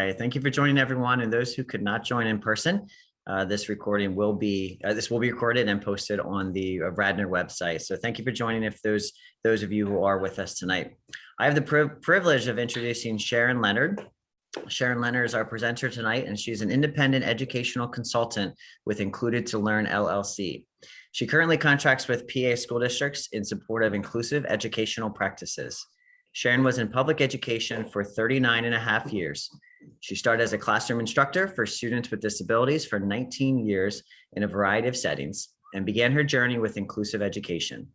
Okay, thank you for joining everyone, and those who could not join in person. This recording will be recorded and posted on the Radnor website. So thank you for joining. If those of you who are with us tonight, I have the privilege of introducing Sharon Leonard. Sharon Leonard is our presenter tonight, and she's an independent educational consultant with Included to Learn LLC. She currently contracts with PA school districts in support of inclusive educational practices. Sharon was in public education for 39 and a half years. She started as a classroom instructor for students with disabilities for 19 years in a variety of settings and began her journey with inclusive education.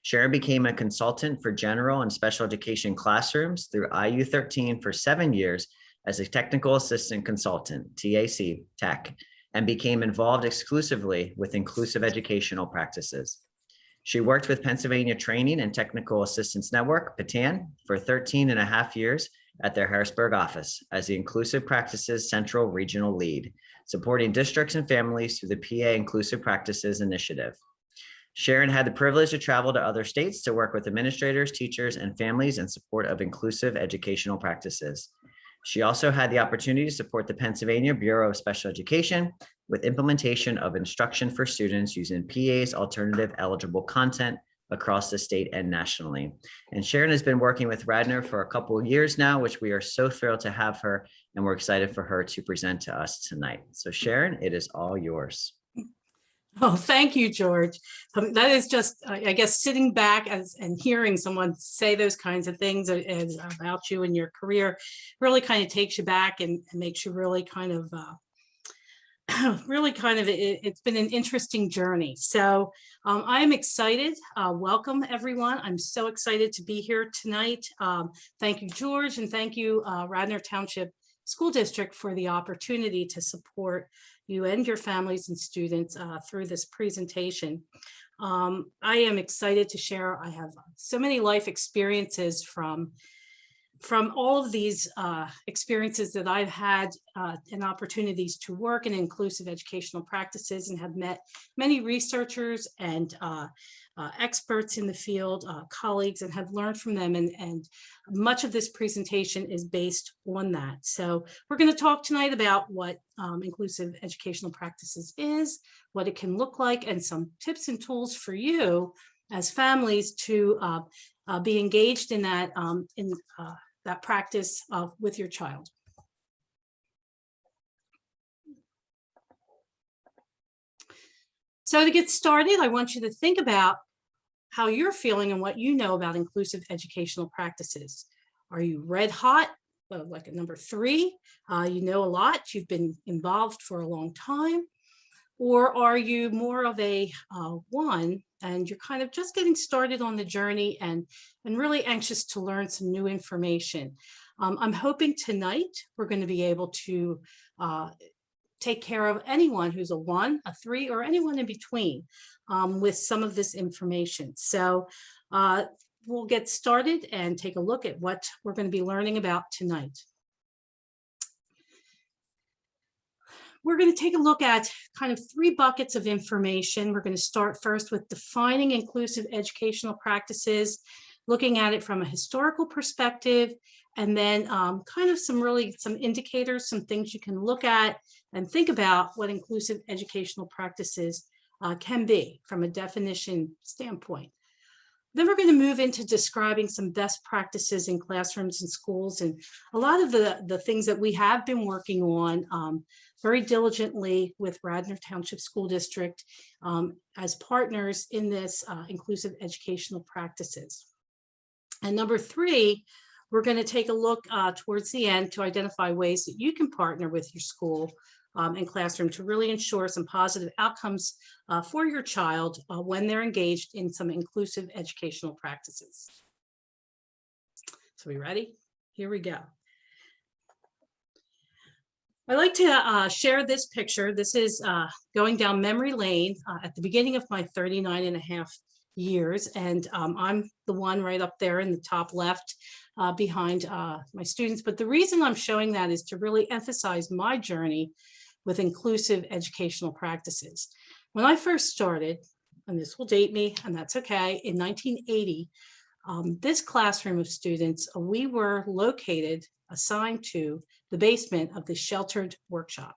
Sharon became a consultant for general and special education classrooms through IU13 for 7 years as a technical assistant consultant, TAC, and became involved exclusively with inclusive educational practices. She worked with Pennsylvania Training and Technical Assistance Network, PTAN, for 13 and a half years at their Harrisburg office as the Inclusive Practices Central Regional Lead, supporting districts and families through the PA Inclusive Practices Initiative. Sharon had the privilege to travel to other states to work with administrators, teachers, and families in support of inclusive educational practices. She also had the opportunity to support the Pennsylvania Bureau of Special Education with implementation of instruction for students using PA's alternative eligible content across the state and nationally. And Sharon has been working with Radnor for a couple of years now, which we are so thrilled to have her, and we're excited for her to present to us tonight. So Sharon, it is all yours. Oh, thank you, George. That is just, I guess, sitting back and hearing someone say those kinds of things about you and your career really kind of takes you back and makes you really kind of, it's been an interesting journey. So I'm excited. Welcome, everyone. I'm so excited to be here tonight. Thank you, George, and thank you, Radnor Township School District, for the opportunity to support you and your families and students through this presentation. I am excited to share. I have so many life experiences from all of these experiences that I've had and opportunities to work in inclusive educational practices, and have met many researchers and experts in the field, colleagues, and have learned from them. And much of this presentation is based on that. So we're going to talk tonight about what inclusive educational practices is, what it can look like, and some tips and tools for you as families to be engaged in that that practice with your child. So to get started, I want you to think about how you're feeling and what you know about inclusive educational practices. Are you red hot, like a number 3? You know a lot, you've been involved for a long time. Or are you more of a 1 and you're kind of just getting started on the journey and really anxious to learn some new information? I'm hoping tonight we're going to be able to take care of anyone who's a 1, a 3, or anyone in between with some of this information. So we'll get started and take a look at what we're going to be learning about tonight. We're going to take a look at kind of 3 buckets of information. We're going to start first with defining inclusive educational practices, looking at it from a historical perspective, and then kind of some indicators, some things you can look at and think about what inclusive educational practices can be from a definition standpoint. Then we're going to move into describing some best practices in classrooms and schools, and a lot of the things that we have been working on very diligently with Radnor Township School District as partners in this inclusive educational practices. And number 3, we're going to take a look towards the end to identify ways that you can partner with your school and classroom to really ensure some positive outcomes for your child when they're engaged in some inclusive educational practices. So we ready? Here we go. I like to share this picture. This is going down memory lane at the beginning of my 39 and a half years. And I'm the one right up there in the top left behind my students. But the reason I'm showing that is to really emphasize my journey with inclusive educational practices. When I first started, and this will date me, and that's okay, in 1980, this classroom of students, we were assigned to the basement of the sheltered workshop.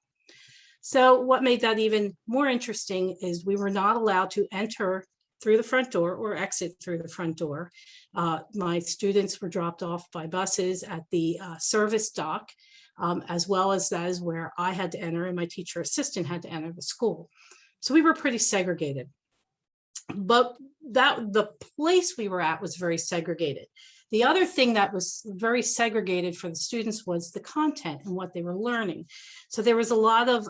So what made that even more interesting is we were not allowed to enter through the front door or exit through the front door. My students were dropped off by buses at the service dock, as well as that is where I had to enter and my teacher assistant had to enter the school. So we were pretty segregated. But the place we were at was very segregated. The other thing that was very segregated for the students was the content and what they were learning. So there was a lot of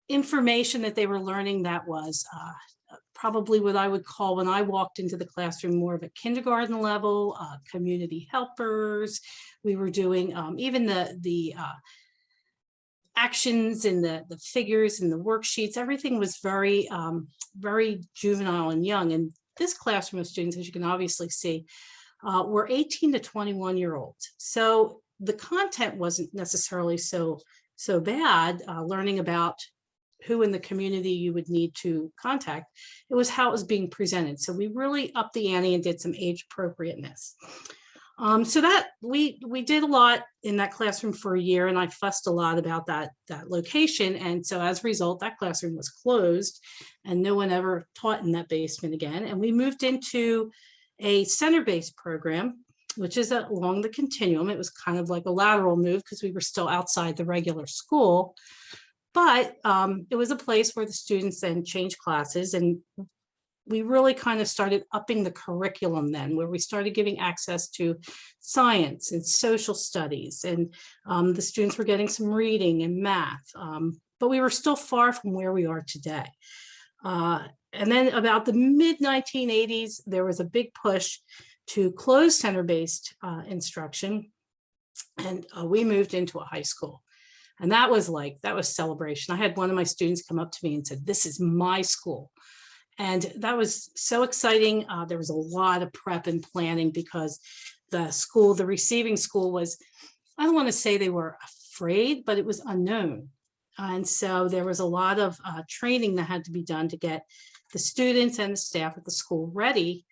information that they were learning that was probably what I would call, when I walked into the classroom, more of a kindergarten level, community helpers. We were doing even the actions and the figures and the worksheets. Everything was very, very juvenile and young. And this classroom of students, as you can obviously see, were 18 to 21-year-olds. So the content wasn't necessarily so bad, learning about who in the community you would need to contact. It was how it was being presented. So we really upped the ante and did some age appropriateness. So that we did a lot in that classroom for a year, and I fussed a lot about that location. And so as a result, that classroom was closed and no one ever taught in that basement again. And we moved into a center-based program, which is along the continuum. It was kind of like a lateral move because we were still outside the regular school. But it was a place where the students then changed classes, and we really kind of started upping the curriculum then, where we started giving access to science and social studies, and the students were getting some reading and math, but we were still far from where we are today. And then about the mid-1980s, there was a big push to close center-based instruction, and we moved into a high school. And that was celebration. I had one of my students come up to me and said, "This is my school." And that was so exciting. There was a lot of prep and planning because the receiving school was, I don't want to say they were afraid, but it was unknown. And so there was a lot of training that had to be done to get the students and the staff at the school ready,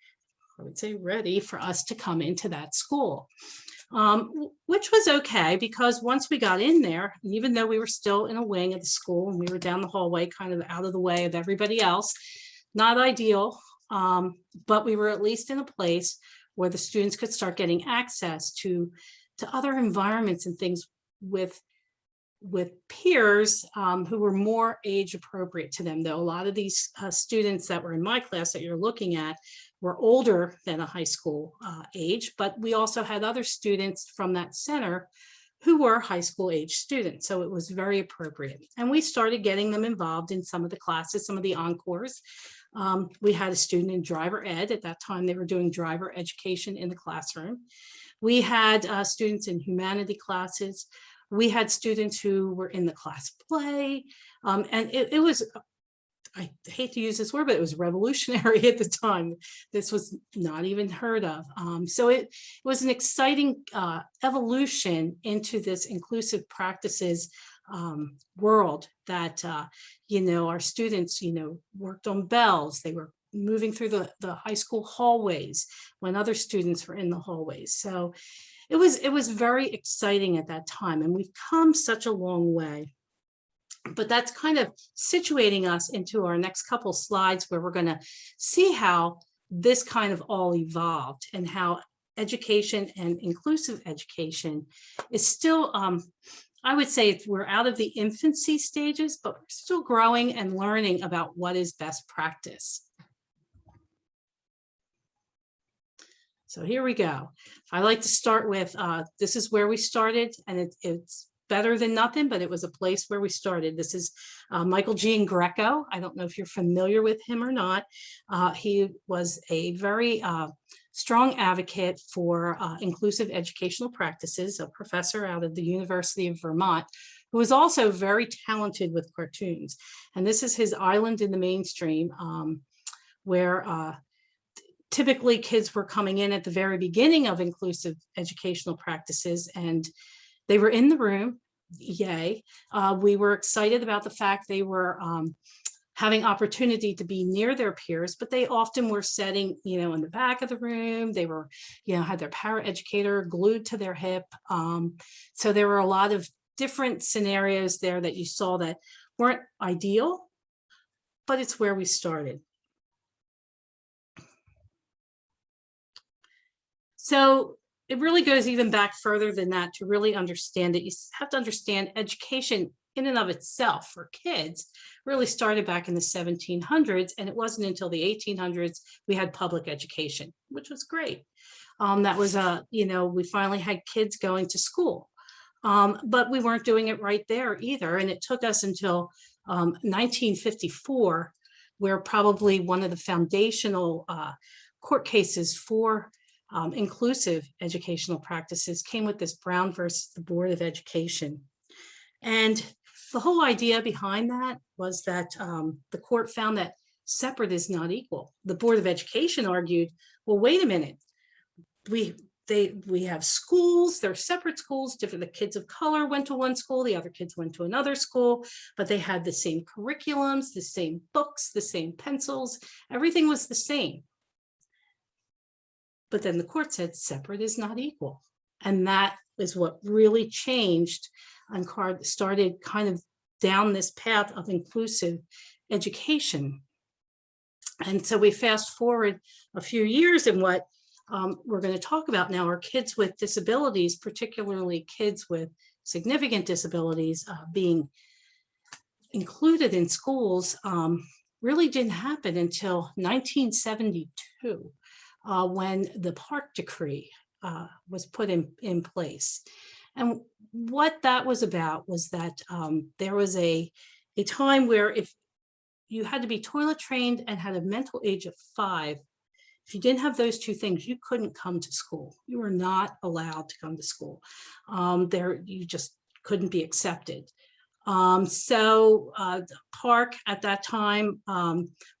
I would say ready for us to come into that school. Which was okay, because once we got in there, even though we were still in a wing of the school and we were down the hallway, kind of out of the way of everybody else, not ideal, but we were at least in a place where the students could start getting access to other environments and things with peers who were more age appropriate to them. Though a lot of these students that were in my class that you're looking at were older than a high school age, but we also had other students from that center who were high school age students. So it was very appropriate. And we started getting them involved in some of the classes, some of the encores. We had a student in driver ed. At that time, they were doing driver education in the classroom. We had students in humanity classes. We had students who were in the class play. And it was, I hate to use this word, but it was revolutionary at the time. This was not even heard of. So it was an exciting evolution into this inclusive practices world that, our students, worked on bells. They were moving through the high school hallways when other students were in the hallways. So it was very exciting at that time, and we've come such a long way. But that's kind of situating us into our next couple slides, where we're going to see how this kind of all evolved and how education and inclusive education is still, I would say we're out of the infancy stages, but we're still growing and learning about what is best practice. So here we go. I like to start with, this is where we started, and it's better than nothing, but it was a place where we started. This is Michael J Greco. I don't know if you're familiar with him or not. He was a very strong advocate for inclusive educational practices, a professor out of the University of Vermont, who was also very talented with cartoons. And this is his island in the mainstream, where typically kids were coming in at the very beginning of inclusive educational practices, and they were in the room. Yay. We were excited about the fact they were having opportunity to be near their peers, but they often were sitting, in the back of the room. They were, had their paraeducator glued to their hip. So there were a lot of different scenarios there that you saw that weren't ideal, but it's where we started. So it really goes even back further than that to really understand it. You have to understand education in and of itself for kids really started back in the 1700s, and it wasn't until the 1800s we had public education, which was great. That was we finally had kids going to school, but we weren't doing it right there either, and it took us until 1954, where probably one of the foundational court cases for inclusive educational practices came with this Brown versus the Board of Education. And the whole idea behind that was that the court found that separate is not equal. The Board of Education argued, well, wait a minute, we have schools, they're separate schools, different. The kids of color went to one school, the other kids went to another school, but they had the same curriculums, the same books, the same pencils, everything was the same. But then the court said separate is not equal. And that is what really changed and started kind of down this path of inclusive education. And so we fast forward a few years, and what we're going to talk about now are kids with disabilities, particularly kids with significant disabilities being included in schools really didn't happen until 1972 when the Park Decree was put in place. And what that was about was that there was a time where if you had to be toilet trained and had a mental age of 5, if you didn't have those two things, you couldn't come to school. You were not allowed to come to school. You just couldn't be accepted. So the Park at that time,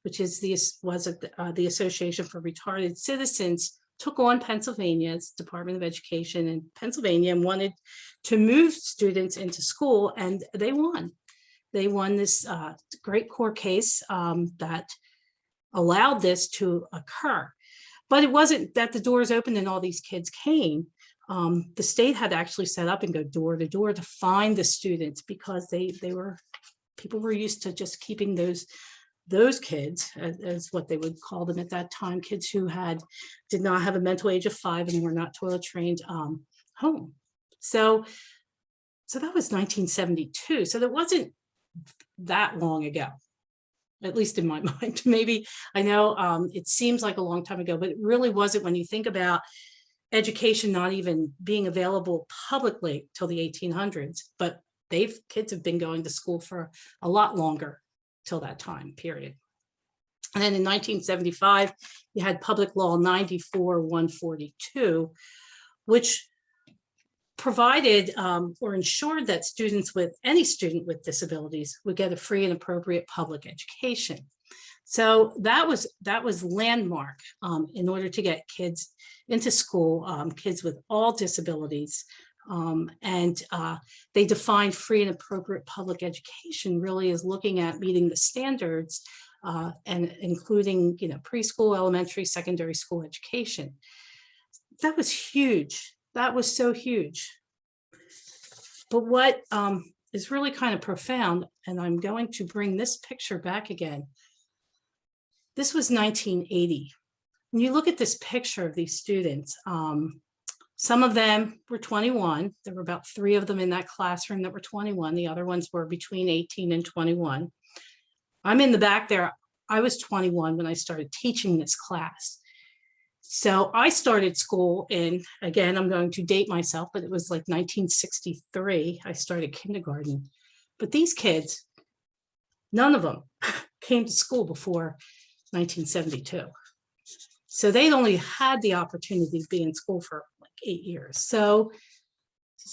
which is the Association for Retarded Citizens, took on Pennsylvania's Department of Education in Pennsylvania and wanted to move students into school, and they won. They won this great court case that allowed this to occur. But it wasn't that the doors opened and all these kids came. The state had to actually set up and go door to door to find the students, because people were used to just keeping those kids, as what they would call them at that time, kids who did not have a mental age of 5 and were not toilet trained, home. So that was 1972. So that wasn't that long ago, at least in my mind. Maybe, I know it seems like a long time ago, but it really wasn't when you think about education not even being available publicly till the 1800s, but kids have been going to school for a lot longer till that time period. And then in 1975, you had Public Law 94-142, which provided or ensured that any student with disabilities would get a free and appropriate public education. So that was landmark in order to get kids into school, kids with all disabilities. And they defined free and appropriate public education really as looking at meeting the standards and including, preschool, elementary, secondary school education. That was huge. That was so huge. But what is really kind of profound, and I'm going to bring this picture back again. This was 1980. When you look at this picture of these students, some of them were 21. There were about 3 of them in that classroom that were 21. The other ones were between 18 and 21. I'm in the back there. I was 21 when I started teaching this class. So I started school again, I'm going to date myself, but it was like 1963. I started kindergarten. But these kids, none of them came to school before 1972. So they'd only had the opportunity to be in school for like 8 years. So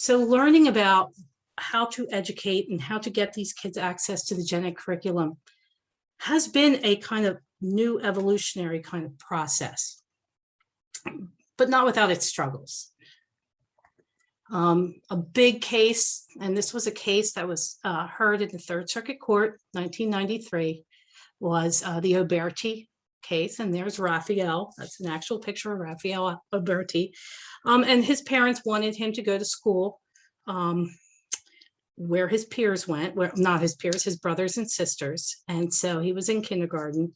learning about how to educate and how to get these kids access to the gen ed curriculum has been a kind of new evolutionary kind of process, but not without its struggles. A big case, and this was a case that was heard in the Third Circuit Court, 1993, was the Oberti case, and there's Raphael. That's an actual picture of Raphael Oberti. And his parents wanted him to go to school where his peers went, where not his peers, his brothers and sisters. And so he was in kindergarten.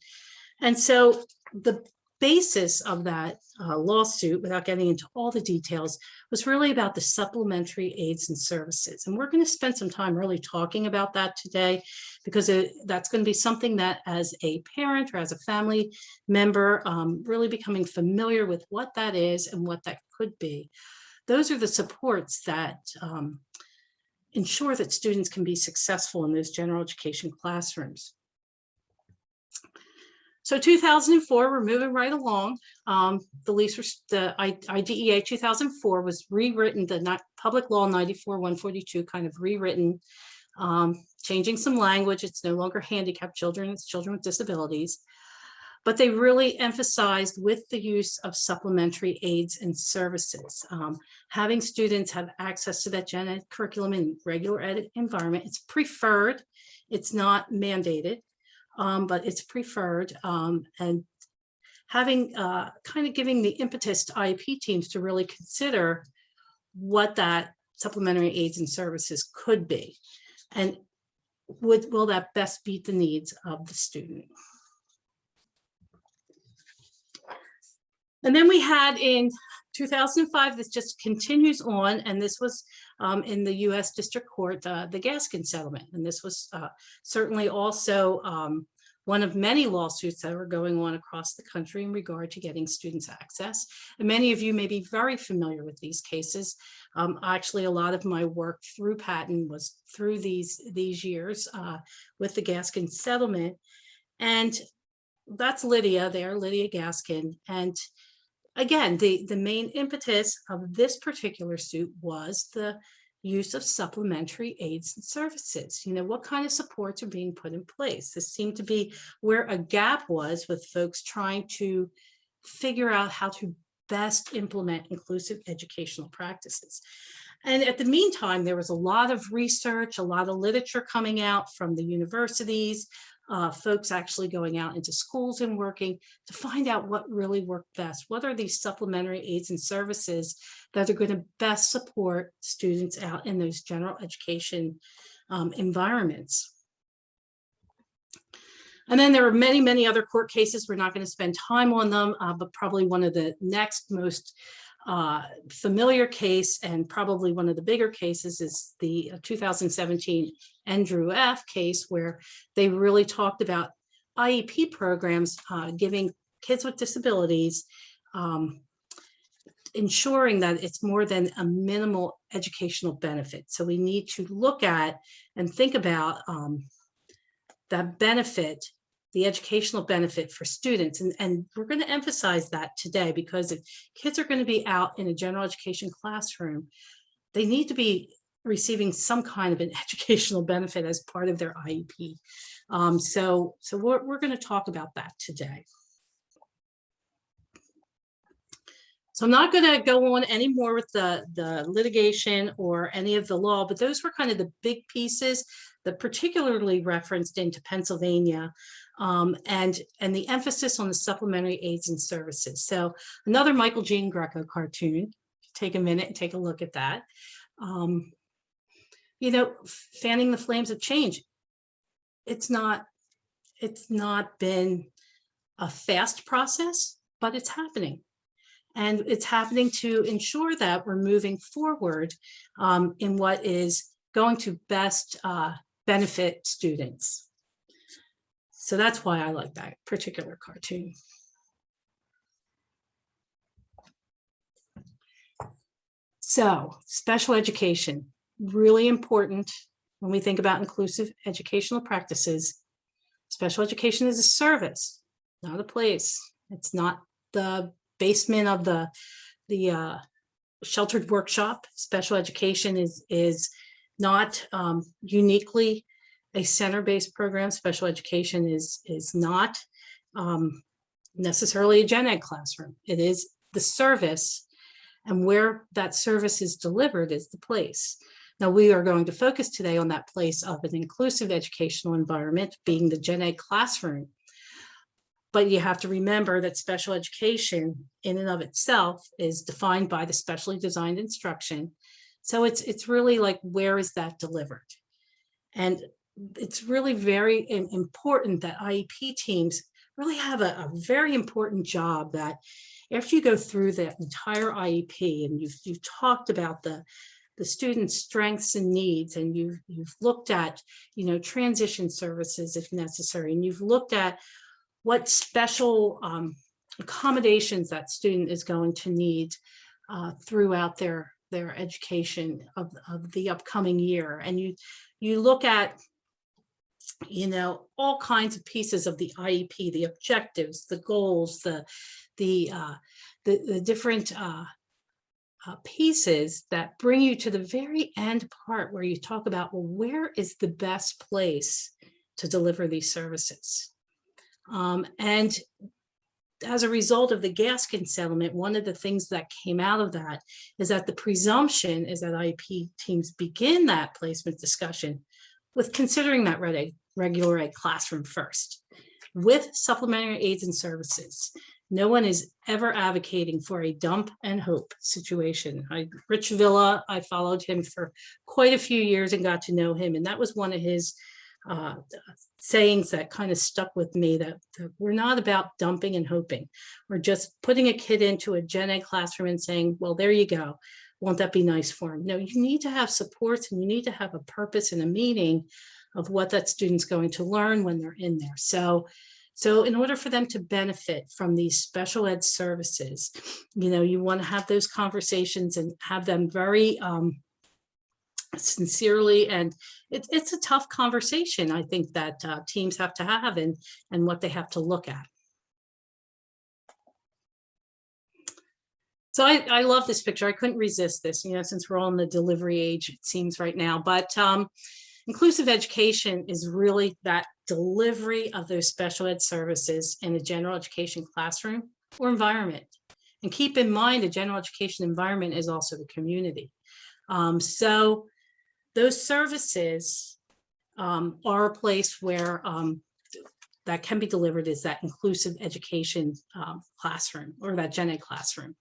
And so the basis of that lawsuit, without getting into all the details, was really about the supplementary aids and services. And we're going to spend some time really talking about that today, because that's going to be something that, as a parent or as a family member, really becoming familiar with what that is and what that could be. Those are the supports that ensure that students can be successful in those general education classrooms. So 2004, we're moving right along. The IDEA 2004 was rewritten, the Public Law 94-142 kind of rewritten, changing some language. It's no longer handicapped children, it's children with disabilities. But they really emphasized with the use of supplementary aids and services, having students have access to that gen ed curriculum in regular ed environment. It's preferred, it's not mandated, but it's preferred, and having kind of giving the impetus to IEP teams to really consider what that supplementary aids and services could be, and will that best meet the needs of the student. And then we had in 2005, this just continues on, and this was in the U.S. District Court, the Gaskin settlement. And this was certainly also one of many lawsuits that were going on across the country in regard to getting students access. And many of you may be very familiar with these cases. Actually, a lot of my work through patent was through these years with the Gaskin settlement. And that's Lydia there, Lydia Gaskin. And again, the main impetus of this particular suit was the use of supplementary aids and services. You know, what kind of supports are being put in place? This seemed to be where a gap was with folks trying to figure out how to best implement inclusive educational practices. And at the meantime, there was a lot of research, a lot of literature coming out from the universities, folks actually going out into schools and working to find out what really worked best. What are these supplementary aids and services that are going to best support students out in those general education environments? And then there are many, many other court cases. We're not going to spend time on them, but probably one of the next most familiar case, and probably one of the bigger cases, is the 2017 Andrew F. case, where they really talked about IEP programs giving kids with disabilities, ensuring that it's more than a minimal educational benefit. So we need to look at and think about that benefit, the educational benefit for students. And we're going to emphasize that today, because if kids are going to be out in a general education classroom, they need to be receiving some kind of an educational benefit as part of their IEP. So we're going to talk about that today. So I'm not going to go on any more with the litigation or any of the law, but those were kind of the big pieces that particularly referenced into Pennsylvania, and the emphasis on the supplementary aids and services. So another Michael J Greco cartoon. Take a minute and take a look at that. You know, fanning the flames of change. It's not been a fast process, but it's happening. And it's happening to ensure that we're moving forward in what is going to best benefit students. So that's why I like that particular cartoon. So special education, really important when we think about inclusive educational practices. Special education is a service, not a place. It's not the basement of the sheltered workshop. Special education is not uniquely a center-based program. Special education is not necessarily a gen ed classroom. It is the service, and where that service is delivered is the place. Now, we are going to focus today on that place of an inclusive educational environment, being the Gen Ed classroom. But you have to remember that special education in and of itself is defined by the specially designed instruction. So it's really like, where is that delivered? And it's really very important that IEP teams really have a very important job, that after you go through the entire IEP and you've talked about the student's strengths and needs, and you've looked at, transition services if necessary, and you've looked at what special accommodations that student is going to need throughout their education of the upcoming year. And you look at, all kinds of pieces of the IEP, the objectives, the goals, the different pieces that bring you to the very end part where you talk about, well, where is the best place to deliver these services? And as a result of the Gaskin settlement, one of the things that came out of that is that the presumption is that IEP teams begin that placement discussion with considering that regular ed classroom first, with supplementary aids and services. No one is ever advocating for a dump and hope situation. Rich Villa, I followed him for quite a few years and got to know him, and that was one of his sayings that kind of stuck with me, that we're not about dumping and hoping. We're just putting a kid into a Gen Ed classroom and saying, well, there you go. Won't that be nice for him? No, you need to have supports, and you need to have a purpose and a meaning of what that student's going to learn when they're in there. So in order for them to benefit from these special ed services, you want to have those conversations and have them very sincerely, and it's a tough conversation, I think, that teams have to have, and what they have to look at. So I love this picture. I couldn't resist this, since we're all in the delivery age, it seems right now. But inclusive education is really that delivery of those special ed services in a general education classroom or environment. And keep in mind, a general education environment is also the community. So those services are a place where that can be delivered, is that inclusive education classroom, or that Gen Ed classroom.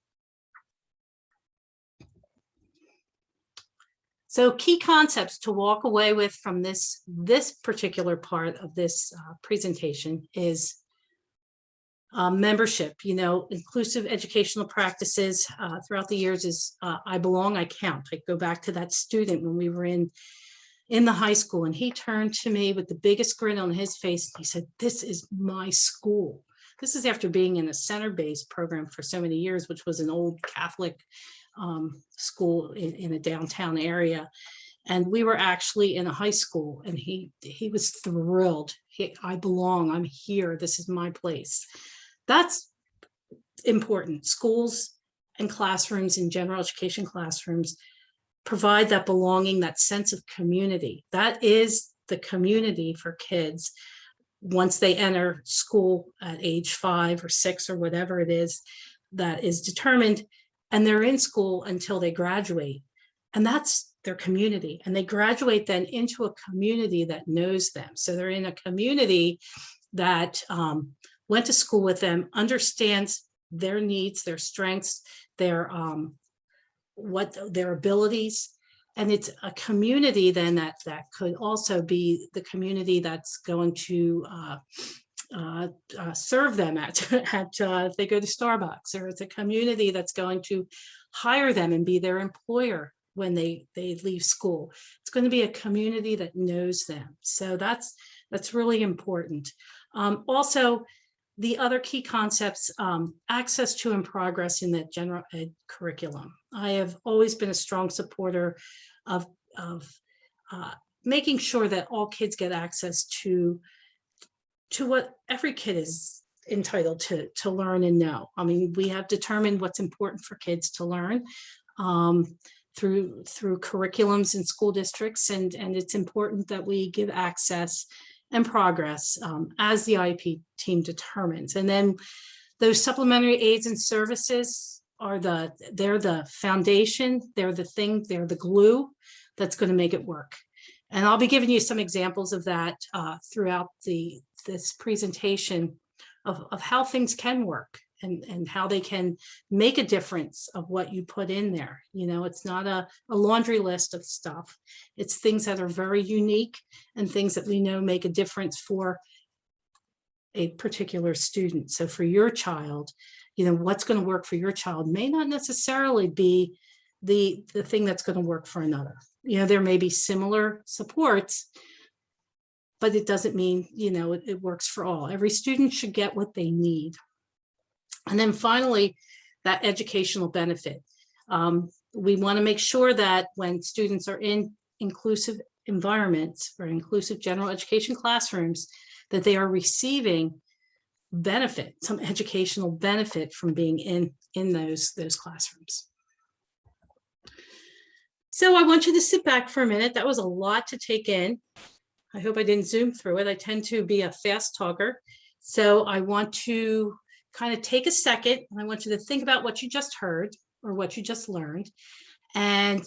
So key concepts to walk away with from this particular part of this presentation is membership. Inclusive educational practices throughout the years is I belong, I count. I go back to that student when we were in the high school, and he turned to me with the biggest grin on his face. He said, "This is my school." This is after being in a center-based program for so many years, which was an old Catholic school in a downtown area. And we were actually in a high school, and he was thrilled. I belong, I'm here, this is my place. That's important. Schools and classrooms, in general education classrooms, provide that belonging, that sense of community. That is the community for kids once they enter school at age 5 or 6 or whatever it is that is determined, and they're in school until they graduate. And that's their community. And they graduate then into a community that knows them. So they're in a community that went to school with them, understands their needs, their strengths, their abilities. And it's a community then that could also be the community that's going to serve them at if they go to Starbucks, or it's a community that's going to hire them and be their employer when they leave school. It's going to be a community that knows them. So that's really important. Also, the other key concepts, access to and progress in the general ed curriculum. I have always been a strong supporter of making sure that all kids get access to what every kid is entitled to learn and know. I mean, we have determined what's important for kids to learn through curriculums in school districts, and it's important that we give access and progress as the IEP team determines. And then those supplementary aids and services they're the foundation, they're the glue that's going to make it work. And I'll be giving you some examples of that throughout this presentation of how things can work and how they can make a difference of what you put in there. You know, it's not a laundry list of stuff. It's things that are very unique and things that we know make a difference for a particular student. So for your child, you know, what's going to work for your child may not necessarily be the thing that's going to work for another. You know, there may be similar supports, but it doesn't mean, you know, it works for all. Every student should get what they need. And then finally, that educational benefit. We want to make sure that when students are in inclusive environments or inclusive general education classrooms, that they are receiving benefit, some educational benefit from being in those classrooms. So I want you to sit back for a minute. That was a lot to take in. I hope I didn't zoom through it. I tend to be a fast talker. So I want to kind of take a second and I want you to think about what you just heard or what you just learned. And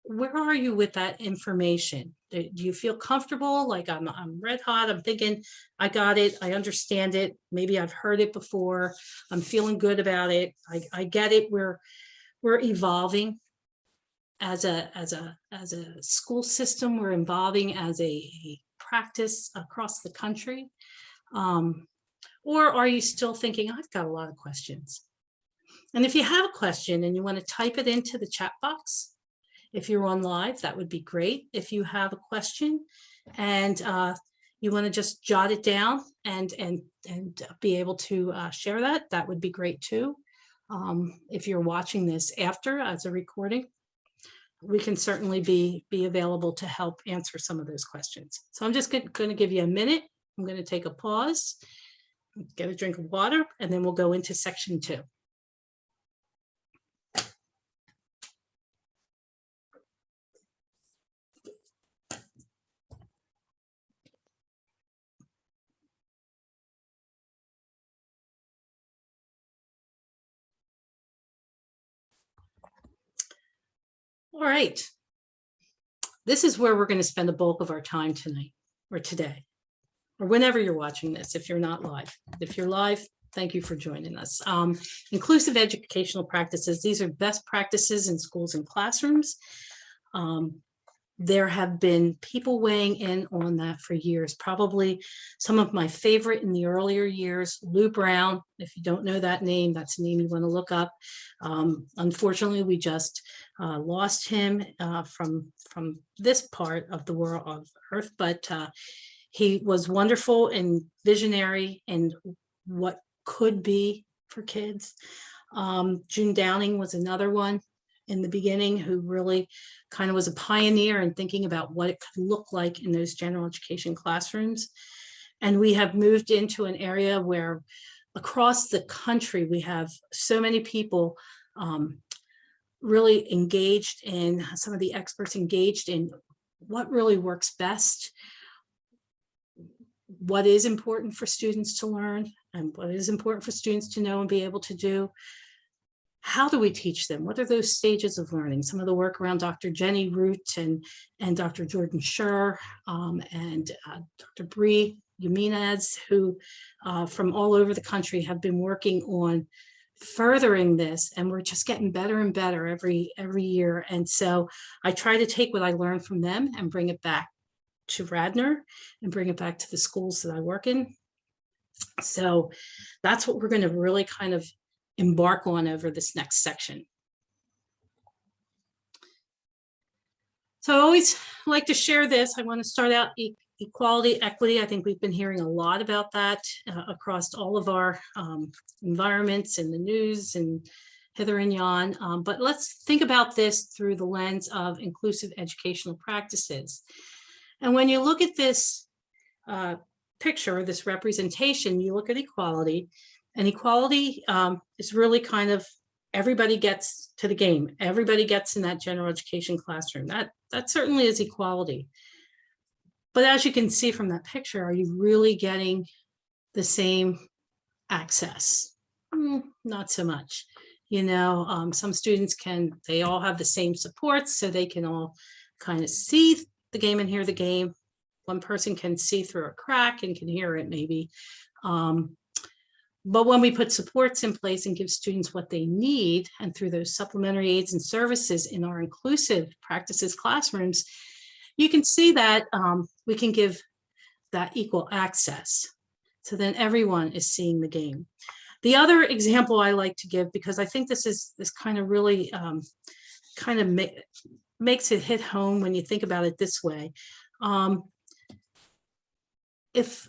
where are you with that information? Do you feel comfortable? Like I'm red hot. I'm thinking, I got it. I understand it. Maybe I've heard it before. I'm feeling good about it. I get it. We're evolving as a school system. We're evolving as a practice across the country. Or are you still thinking, I've got a lot of questions? And if you have a question and you want to type it into the chat box, if you're on live, that would be great. If you have a question and you want to just jot it down and be able to share that, that would be great too. If you're watching this after as a recording, we can certainly be available to help answer some of those questions. So I'm just going to give you a minute. I'm going to take a pause, get a drink of water, and then we'll go into section 2. All right. This is where we're going to spend the bulk of our time tonight or today, or whenever you're watching this, if you're not live. If you're live, thank you for joining us. Inclusive educational practices. These are best practices in schools and classrooms. There have been people weighing in on that for years. Probably some of my favorite in the earlier years, Lou Brown. If you don't know that name, that's a name you want to look up. Unfortunately, we just lost him from this part of the world of Earth, but he was wonderful and visionary in what could be for kids. June Downing was another one in the beginning who really kind of was a pioneer in thinking about what it could look like in those general education classrooms. And we have moved into an area where across the country, we have so many people really engaged in, some of the experts engaged in what really works best, what is important for students to learn, and what is important for students to know and be able to do. How do we teach them? What are those stages of learning? Some of the work around Dr. Jenny Root and Dr. Jordan Scher and Dr. Bree Jimenez, who from all over the country have been working on furthering this, and we're just getting better and better every year. And so I try to take what I learned from them and bring it back to Radnor and bring it back to the schools that I work in. So that's what we're going to really kind of embark on over this next section. So I always like to share this. I want to start out equality, equity. I think we've been hearing a lot about that across all of our environments in the news and hither and yon. But let's think about this through the lens of inclusive educational practices. And when you look at this picture, this representation, you look at equality, and equality is really kind of everybody gets to the game. Everybody gets in that general education classroom. That certainly is equality. But as you can see from that picture, are you really getting the same access? Not so much. You know, some students they all have the same supports, so they can all kind of see the game and hear the game. One person can see through a crack and can hear it maybe. But when we put supports in place and give students what they need, and through those supplementary aids and services in our inclusive practices classrooms, you can see that we can give that equal access. So then everyone is seeing the game. The other example I like to give, because I think this kind of really makes it hit home when you think about it this way. If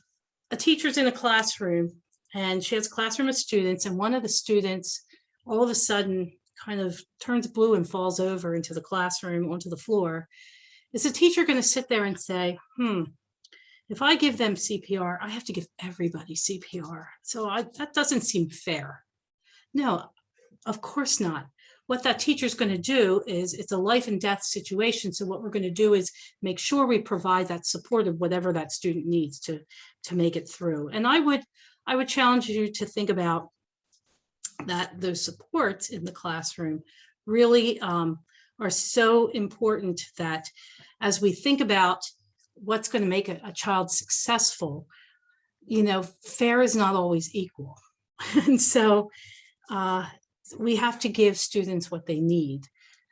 a teacher's in a classroom and she has a classroom of students, and one of the students all of a sudden kind of turns blue and falls over into the classroom onto the floor, is the teacher going to sit there and say, if I give them CPR, I have to give everybody CPR. So that doesn't seem fair. No, of course not. What that teacher is going to do is, it's a life and death situation. So what we're going to do is make sure we provide that support of whatever that student needs to make it through. And I would challenge you to think about that those supports in the classroom really are so important, that as we think about what's going to make a child successful, fair is not always equal. And so we have to give students what they need.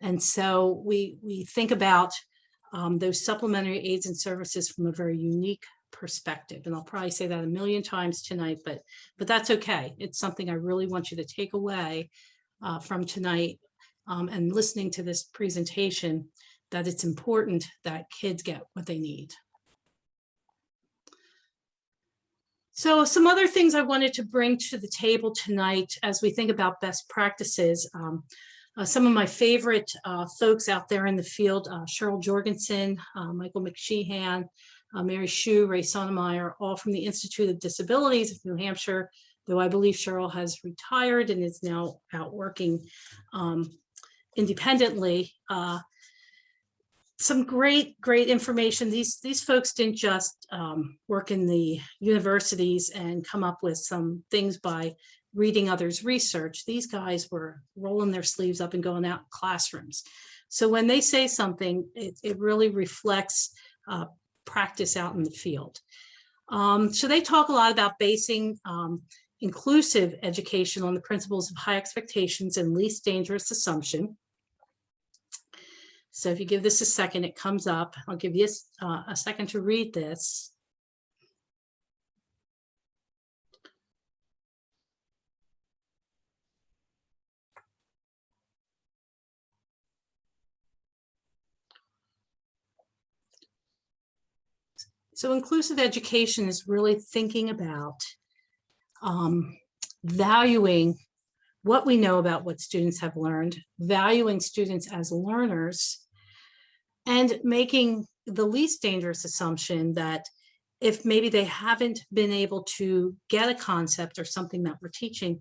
And so we think about those supplementary aids and services from a very unique perspective. And I'll probably say that a million times tonight, but that's okay. It's something I really want you to take away from tonight and listening to this presentation, that it's important that kids get what they need. So some other things I wanted to bring to the table tonight as we think about best practices. Some of my favorite folks out there in the field, Cheryl Jorgensen, Michael McSheehan, Mary Hsu, Ray Sonemeyer, all from the Institute of Disabilities of New Hampshire, though I believe Cheryl has retired and is now out working independently. Some great information. These folks didn't just work in the universities and come up with some things by reading others' research. These guys were rolling their sleeves up and going out in classrooms. So when they say something, it really reflects practice out in the field. So they talk a lot about basing inclusive education on the principles of high expectations and least dangerous assumption. So if you give this a second, it comes up. I'll give you a second to read this. So inclusive education is really thinking about valuing what we know about what students have learned, valuing students as learners, and making the least dangerous assumption that if maybe they haven't been able to get a concept or something that we're teaching,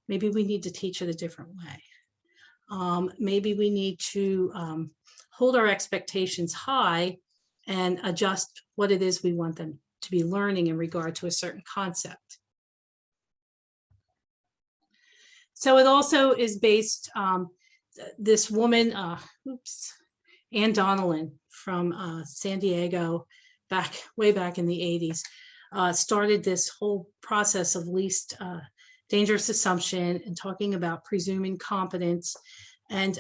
maybe we need to teach it a different way. Maybe we need to hold our expectations high and adjust what it is we want them to be learning in regard to a certain concept. So it also is based, this woman, Ann Donnellan from San Diego, way back in the 80s, started this whole process of least dangerous assumption and talking about presuming competence. And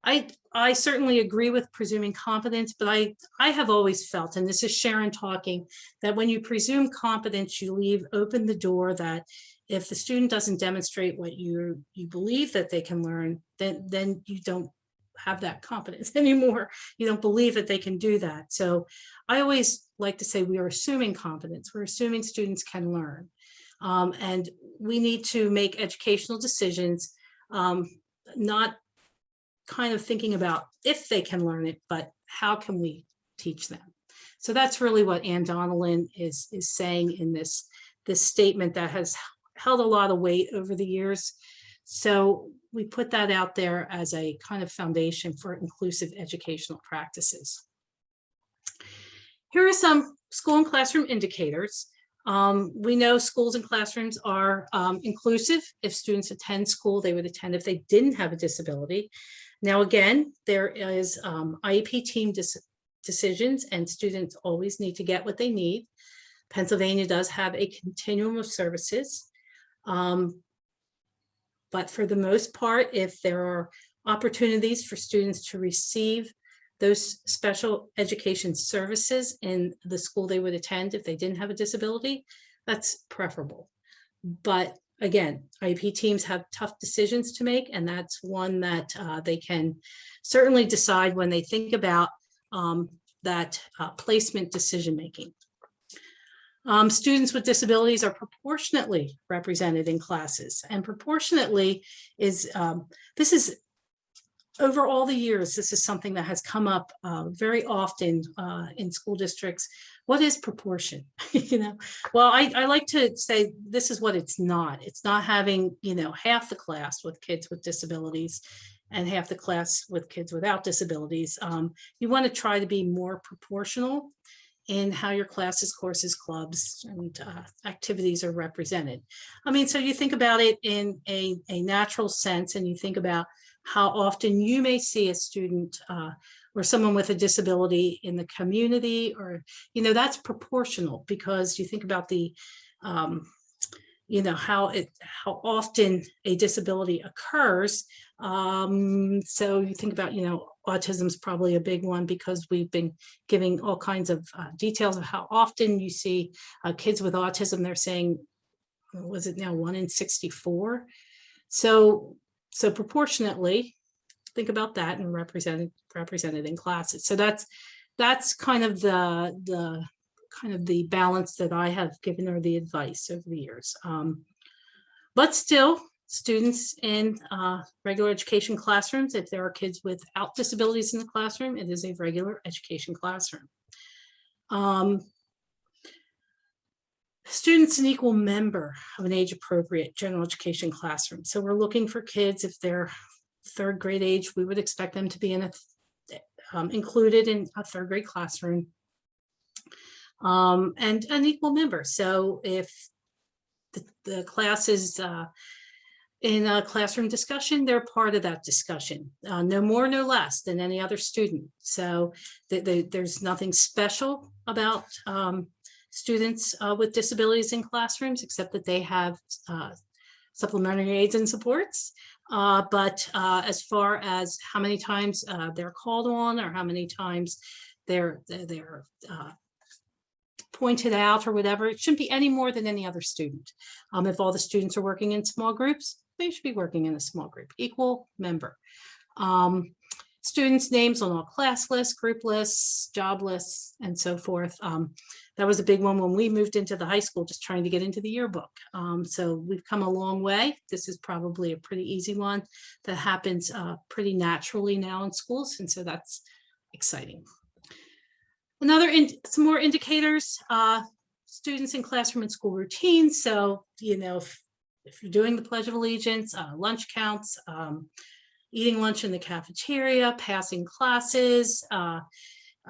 I certainly agree with presuming competence, but I have always felt, and this is Sharon talking, that when you presume competence, you leave open the door that if the student doesn't demonstrate what you believe that they can learn, then you don't have that competence anymore. You don't believe that they can do that. So I always like to say we are assuming competence. We're assuming students can learn. And we need to make educational decisions, not kind of thinking about if they can learn it, but how can we teach them? So that's really what Ann Donnellan is saying in this statement that has held a lot of weight over the years. So we put that out there as a kind of foundation for inclusive educational practices. Here are some school and classroom indicators. We know schools and classrooms are inclusive. If students attend school, they would attend if they didn't have a disability. Now, again, there is IEP team decisions, and students always need to get what they need. Pennsylvania does have a continuum of services. But for the most part, if there are opportunities for students to receive those special education services in the school they would attend if they didn't have a disability, that's preferable. But again, IEP teams have tough decisions to make, and that's one that they can certainly decide when they think about that placement decision-making. Students with disabilities are proportionately represented in classes, and proportionately is, this is over all the years, this is something that has come up very often in school districts. What is proportion? Well, I like to say this is what it's not. It's not having, half the class with kids with disabilities and half the class with kids without disabilities. You want to try to be more proportional in how your classes, courses, clubs, and activities are represented. So you think about it in a natural sense, and you think about how often you may see a student or someone with a disability in the community, or, that's proportional, because you think about the, how often a disability occurs. So you think about, autism is probably a big one, because we've been giving all kinds of details of how often you see kids with autism. They're saying, was it now 1 in 64? So proportionately, think about that and represented in classes. So that's kind of the balance that I have given, or the advice over the years. But still, students in regular education classrooms, if there are kids without disabilities in the classroom, it is a regular education classroom. Students an equal member of an age-appropriate general education classroom. So we're looking for kids, if they're third grade age, we would expect them to be included in a third grade classroom, and an equal member. So if the class is in a classroom discussion, they're part of that discussion, no more, no less than any other student. So there's nothing special about students with disabilities in classrooms, except that they have supplementary aids and supports. But as far as how many times they're called on, or how many times they're pointed out or whatever, it shouldn't be any more than any other student. If all the students are working in small groups, they should be working in a small group. Equal member. Students' names on all class lists, group lists, job lists, and so forth. That was a big one when we moved into the high school, just trying to get into the yearbook. So we've come a long way. This is probably a pretty easy one that happens pretty naturally now in schools, and so that's exciting. Some more indicators, students in classroom and school routines. So, if you're doing the Pledge of Allegiance, lunch counts, eating lunch in the cafeteria, passing classes,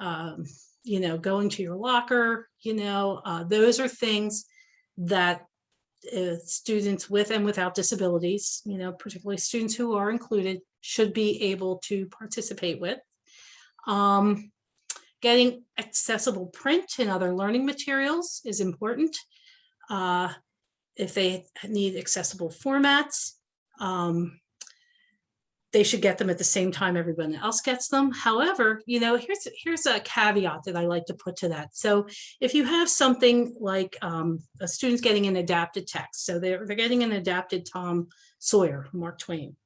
going to your locker, those are things that students with and without disabilities, particularly students who are included, should be able to participate with. Getting accessible print and other learning materials is important. If they need accessible formats, they should get them at the same time everyone else gets them. However, here's a caveat that I like to put to that. So if you have something like a student's getting an adapted text, so they're getting an adapted Tom Sawyer, Mark Twain.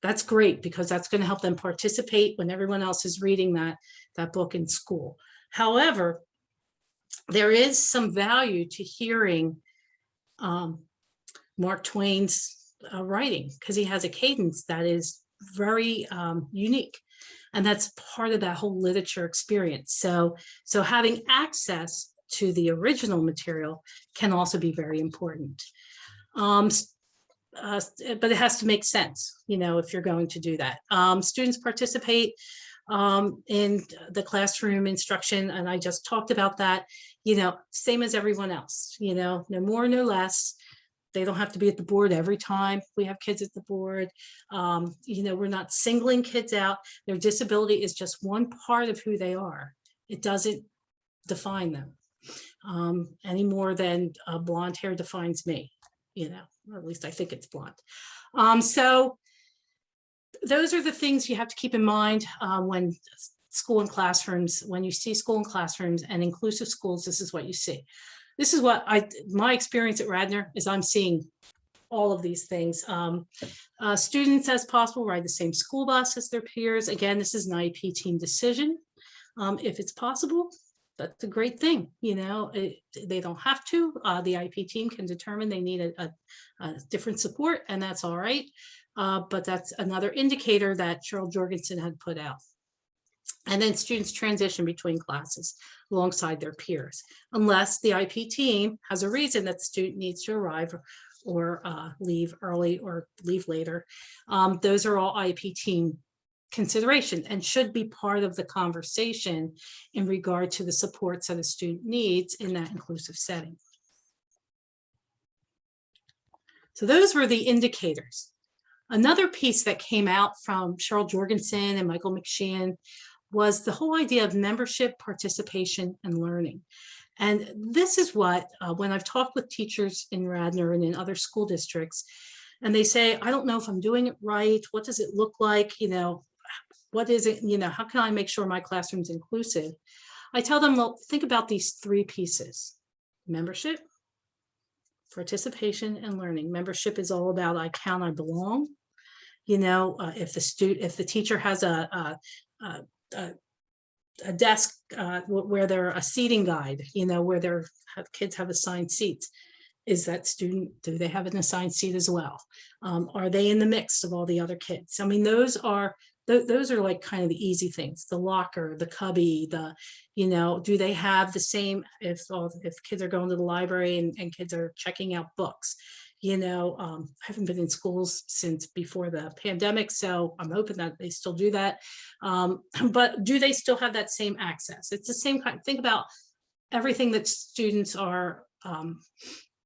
That's great, because that's going to help them participate when everyone else is reading that book in school. However, there is some value to hearing Mark Twain's writing, because he has a cadence that is very unique, and that's part of that whole literature experience. So having access to the original material can also be very important. But it has to make sense, if you're going to do that. Students participate in the classroom instruction, and I just talked about that, same as everyone else, no more, no less. they don't have to be at the board every time we have kids at the board. We're not singling kids out. Their disability is just one part of who they are. It doesn't define them any more than blonde hair defines me, or at least I think it's blonde. So those are the things you have to keep in mind when you see school and classrooms and inclusive schools. This is what you see. This is what my experience at Radnor is. I'm seeing all of these things. Students as possible ride the same school bus as their peers. Again, this is an IEP team decision. If it's possible, that's a great thing. They don't have to. The IEP team can determine they need a different support, and that's all right. But that's another indicator that Cheryl Jorgensen had put out. And then students transition between classes alongside their peers, unless the IEP team has a reason that the student needs to arrive or leave early or leave later. Those are all IEP team consideration and should be part of the conversation in regard to the supports that a student needs in that inclusive setting. So those were the indicators. Another piece that came out from Cheryl Jorgensen and Michael McSheehan was the whole idea of membership, participation, and learning. And this is what, when I've talked with teachers in Radnor and in other school districts, and they say, I don't know if I'm doing it right. What does it look like? What is it? How can I make sure my classroom's inclusive? I tell them, well, think about these three pieces: membership, participation, and learning. Membership is all about I count, I belong. If the teacher has a desk where they're a seating guide, where their kids have assigned seats, is that student, do they have an assigned seat as well? Are they in the mix of all the other kids? I mean, those are like kind of the easy things. The locker, the cubby, do they have the same, if kids are going to the library and kids are checking out books? I haven't been in schools since before the pandemic, so I'm hoping that they still do that. But do they still have that same access? It's the same kind. Think about everything that students are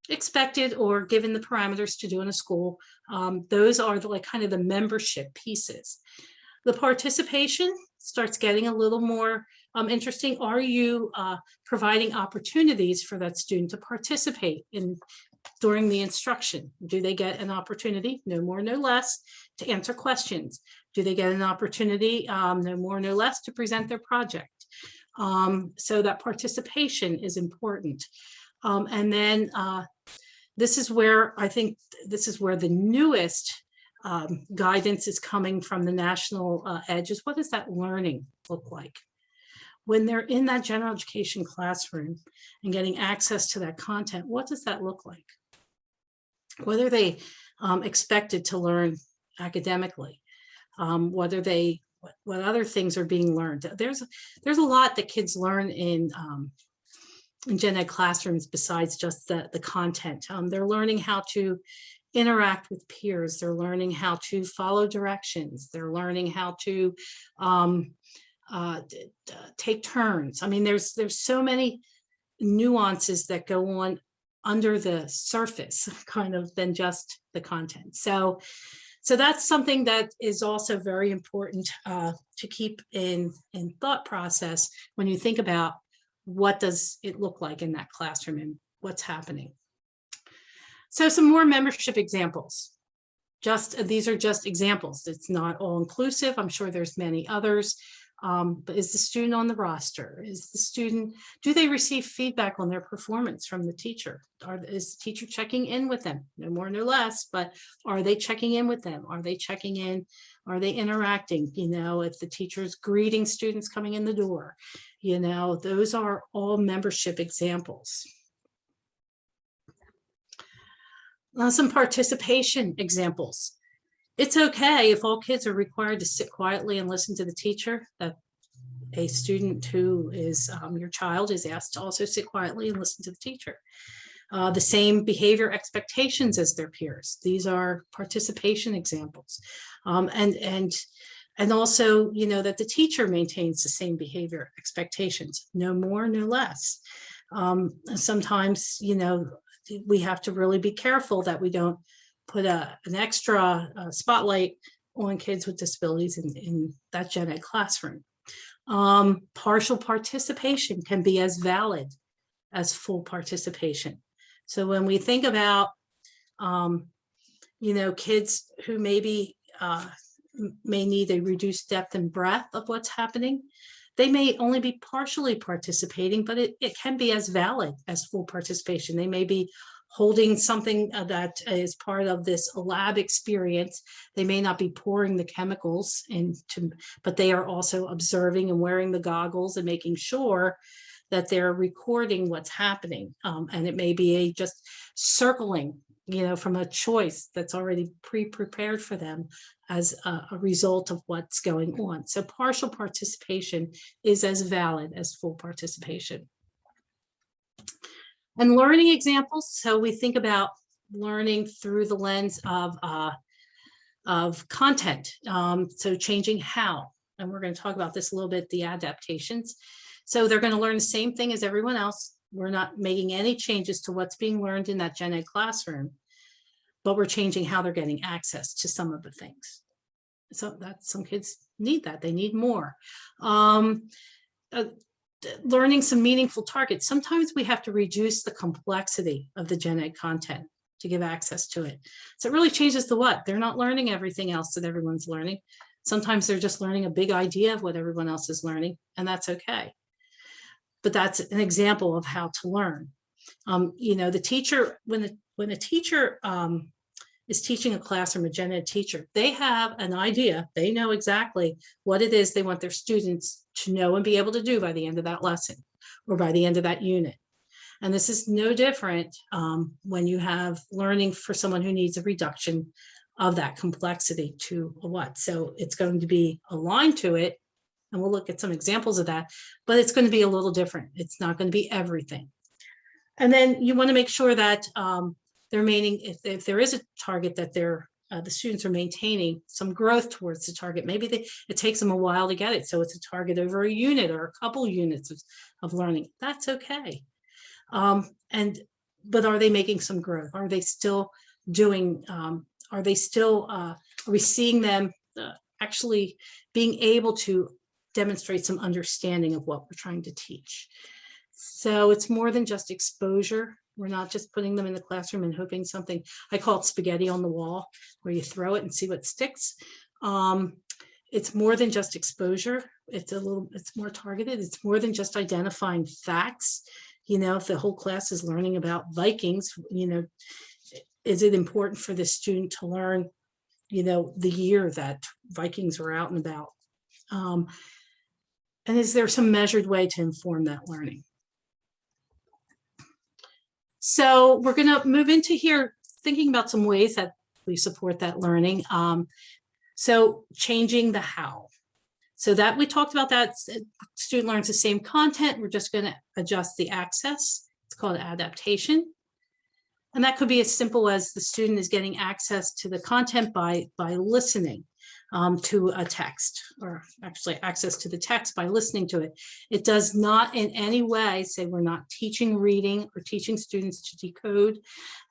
expected or given the parameters to do in a school. Those are kind of the membership pieces. The participation starts getting a little more interesting. Are you providing opportunities for that student to participate during the instruction? Do they get an opportunity, no more, no less, to answer questions? Do they get an opportunity, no more, no less, to present their project? So that participation is important. And then this is where I think the newest guidance is coming from the national edges. What does that learning look like? When they're in that general education classroom and getting access to that content, what does that look like? What are they expected to learn academically? What other things are being learned? There's a lot that kids learn in gen ed classrooms besides just the content. They're learning how to interact with peers. They're learning how to follow directions. They're learning how to take turns. I mean, there's so many nuances that go on under the surface kind of than just the content. So that's something that is also very important to keep in thought process when you think about what does it look like in that classroom and what's happening. So some more membership examples. These are just examples. It's not all inclusive. I'm sure there's many others. But is the student on the roster? Do they receive feedback on their performance from the teacher? Is the teacher checking in with them? No more, no less, but are they checking in with them? Are they checking in? Are they interacting? If the teacher's greeting students coming in the door, those are all membership examples. Some participation examples. It's okay if all kids are required to sit quietly and listen to the teacher, that a student who is your child is asked to also sit quietly and listen to the teacher. The same behavior expectations as their peers. These are participation examples. And And also, that the teacher maintains the same behavior expectations, no more, no less. Sometimes, we have to really be careful that we don't put an extra spotlight on kids with disabilities in that gen ed classroom. Partial participation can be as valid as full participation. So when we think about, kids who maybe may need a reduced depth and breadth of what's happening, they may only be partially participating, but it can be as valid as full participation. They may be holding something that is part of this lab experience. They may not be pouring the chemicals into, but they are also observing and wearing the goggles and making sure that they're recording what's happening. And it may be just circling, from a choice that's already pre-prepared for them as a result of what's going on. So partial participation is as valid as full participation. And learning examples. So we think about learning through the lens of content. So changing how, and we're going to talk about this a little bit, the adaptations. So they're going to learn the same thing as everyone else. We're not making any changes to what's being learned in that gen ed classroom, but we're changing how they're getting access to some of the things. So that some kids need that, they need more. Learning some meaningful targets. Sometimes we have to reduce the complexity of the gen ed content to give access to it. So it really changes the what. They're not learning everything else that everyone's learning. Sometimes they're just learning a big idea of what everyone else is learning, and that's okay. But that's an example of how to learn. The teacher, when a teacher is teaching a class from a gen ed teacher, they have an idea. They know exactly what it is they want their students to know and be able to do by the end of that lesson or by the end of that unit. And this is no different when you have learning for someone who needs a reduction of that complexity to a what. So it's going to be aligned to it, and we'll look at some examples of that, but it's going to be a little different. It's not going to be everything. And then you want to make sure that they're maintaining, if there is a target that the students are maintaining some growth towards the target. Maybe it takes them a while to get it. So it's a target over a unit or a couple units of learning. That's okay. But are they making some growth? Are they still doing, are we seeing them actually being able to demonstrate some understanding of what we're trying to teach? So it's more than just exposure. We're not just putting them in the classroom and hoping something, I call it spaghetti on the wall, where you throw it and see what sticks. It's more than just exposure. It's more targeted. It's more than just identifying facts. If the whole class is learning about Vikings, is it important for the student to learn, the year that Vikings were out and about? And is there some measured way to inform that learning? So we're going to move into here, thinking about some ways that we support that learning. So changing the how. So that we talked about that, student learns the same content. We're just going to adjust the access. It's called adaptation. And that could be as simple as the student is getting access to the content by listening to a text, or actually access to the text by listening to it. It does not in any way say we're not teaching reading or teaching students to decode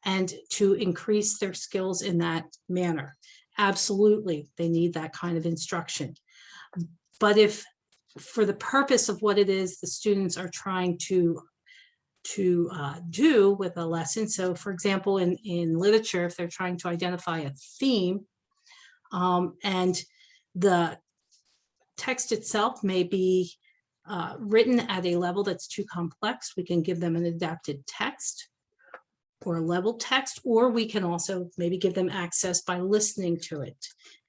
and to increase their skills in that manner. Absolutely, they need that kind of instruction. But if for the purpose of what it is the students are trying to do with a lesson, so for example, in literature, if they're trying to identify a theme, and the text itself may be written at a level that's too complex, we can give them an adapted text or a level text, or we can also maybe give them access by listening to it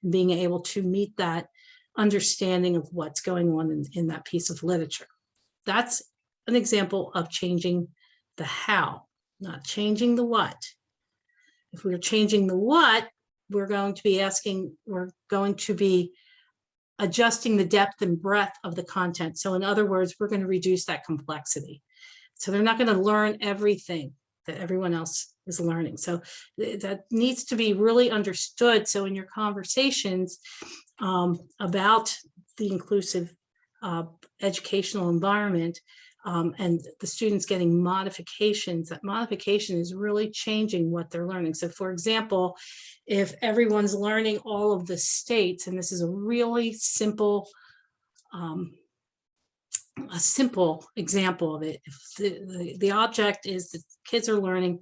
and being able to meet that understanding of what's going on in that piece of literature. That's an example of changing the how, not changing the what. If we're changing the what, we're going to be adjusting the depth and breadth of the content. So in other words, we're going to reduce that complexity. So they're not going to learn everything that everyone else is learning. So that needs to be really understood. So in your conversations about the inclusive educational environment, and the students getting modifications, that modification is really changing what they're learning. So for example, if everyone's learning all of the states, and this is a really simple example of it, if the object is that kids are learning,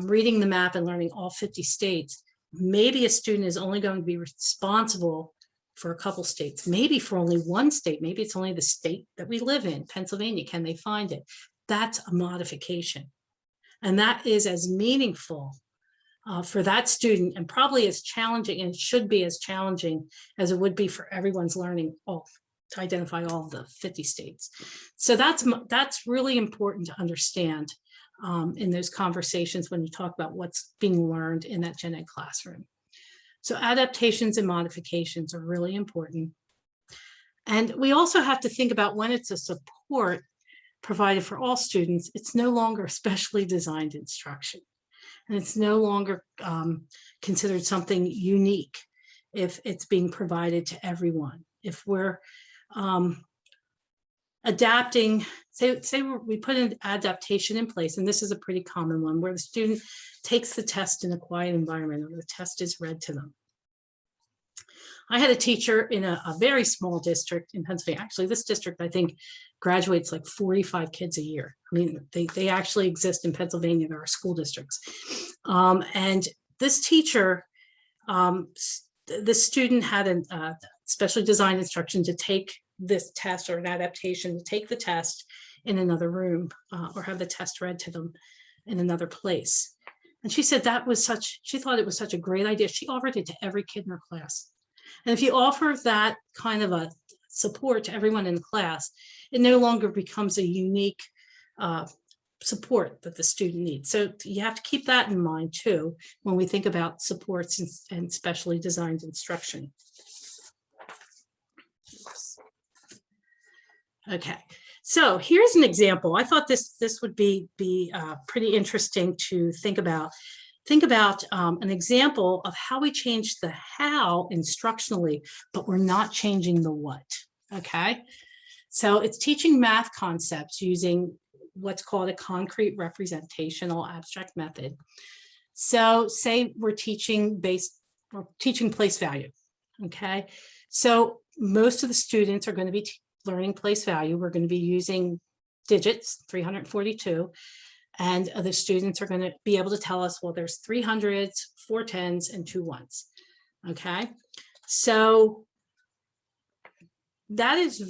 reading the map and learning all 50 states, maybe a student is only going to be responsible for a couple states, maybe for only one state, maybe it's only the state that we live in, Pennsylvania, can they find it? That's a modification. And that is as meaningful for that student, and probably as challenging, and it should be as challenging as it would be for everyone's learning to identify all of the 50 states. So that's really important to understand in those conversations when you talk about what's being learned in that gen ed classroom. So adaptations and modifications are really important. And we also have to think about when it's a support provided for all students, it's no longer specially designed instruction. And it's no longer considered something unique if it's being provided to everyone. If we're adapting, say we put an adaptation in place, and this is a pretty common one, where the student takes the test in a quiet environment, or the test is read to them. I had a teacher in a very small district in Pennsylvania. Actually, this district, I think, graduates like 45 kids a year. I mean, they actually exist in Pennsylvania. There are school districts. And this teacher, the student had a specially designed instruction to take this test, or an adaptation to take the test in another room, or have the test read to them in another place. And she said she thought it was such a great idea. She offered it to every kid in her class. And if you offer that kind of a support to everyone in the class, it no longer becomes a unique support that the student needs. So you have to keep that in mind too, when we think about supports and specially designed instruction. Okay, so here's an example. I thought this would be pretty interesting to think about. Think about an example of how we change the how instructionally, but we're not changing the what, okay? So it's teaching math concepts using what's called a concrete representational abstract method. So say we're teaching place value, okay? So most of the students are going to be learning place value. We're going to be using digits, 342. And the students are going to be able to tell us, well, there's 300s, 4 10s, and 2 1s. Okay, so that is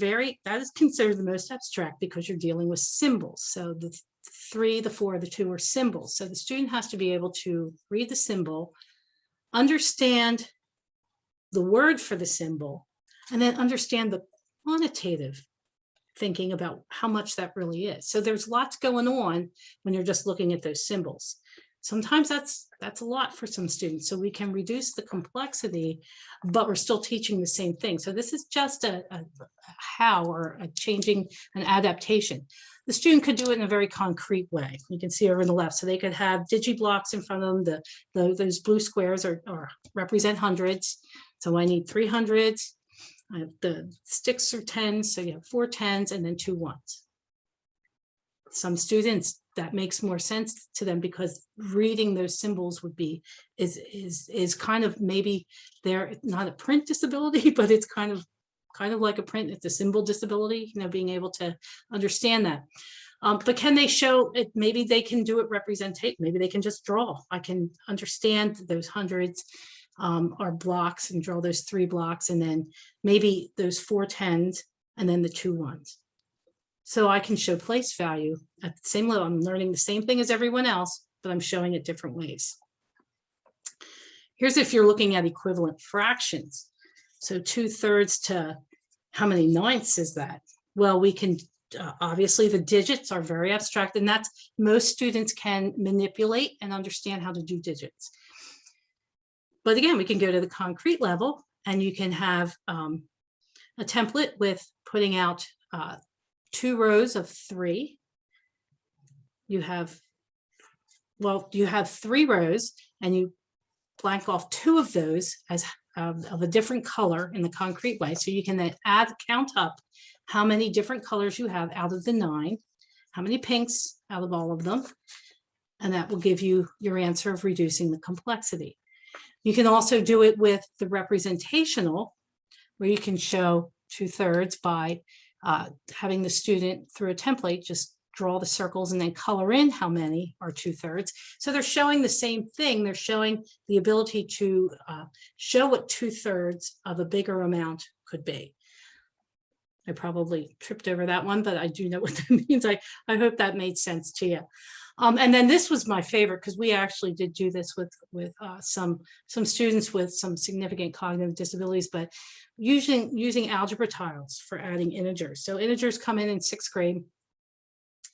considered the most abstract because you're dealing with symbols. So the 3, the 4, the 2 are symbols. So the student has to be able to read the symbol, understand the word for the symbol, and then understand the quantitative thinking about how much that really is. So there's lots going on when you're just looking at those symbols. Sometimes that's a lot for some students. So we can reduce the complexity, but we're still teaching the same thing. So this is just a how, or a changing an adaptation. The student could do it in a very concrete way. You can see over on the left. So they could have digi-blocks in front of them. Those blue squares are represent hundreds. So I need 300s. The sticks are 10s, so you have 4 10s and then 2 1s. Some students, that makes more sense to them because reading those symbols is kind of, maybe they're not a print disability, but it's kind of like a print. It's a symbol disability, being able to understand that. But can they show it? Maybe they can do it representate. Maybe they can just draw. I can understand those hundreds are blocks and draw those 3 blocks, and then maybe those 4 10s and then the 2 1s. So I can show place value at the same level. I'm learning the same thing as everyone else, but I'm showing it different ways. Here's if you're looking at equivalent fractions. So 2/3 to how many ninths is that? Well, we can obviously the digits are very abstract, and that's most students can manipulate and understand how to do digits. But again, we can go to the concrete level, and you can have a template with putting out 2 rows of 3. You have well, you have 3 rows and you blank off 2 of those as of a different color in the concrete way. So you can then count up how many different colors you have out of the 9, how many pinks out of all of them, and that will give you your answer of reducing the complexity. You can also do it with the representational, where you can show 2/3 by having the student through a template just draw the circles and then color in how many are 2/3. So they're showing the same thing. They're showing the ability to show what 2/3 of a bigger amount could be. I probably tripped over that one, but I do know what that means. I hope that made sense to you. And then this was my favorite, because we actually did do this with some students with some significant cognitive disabilities, but using algebra tiles for adding integers. So integers come in 6th grade,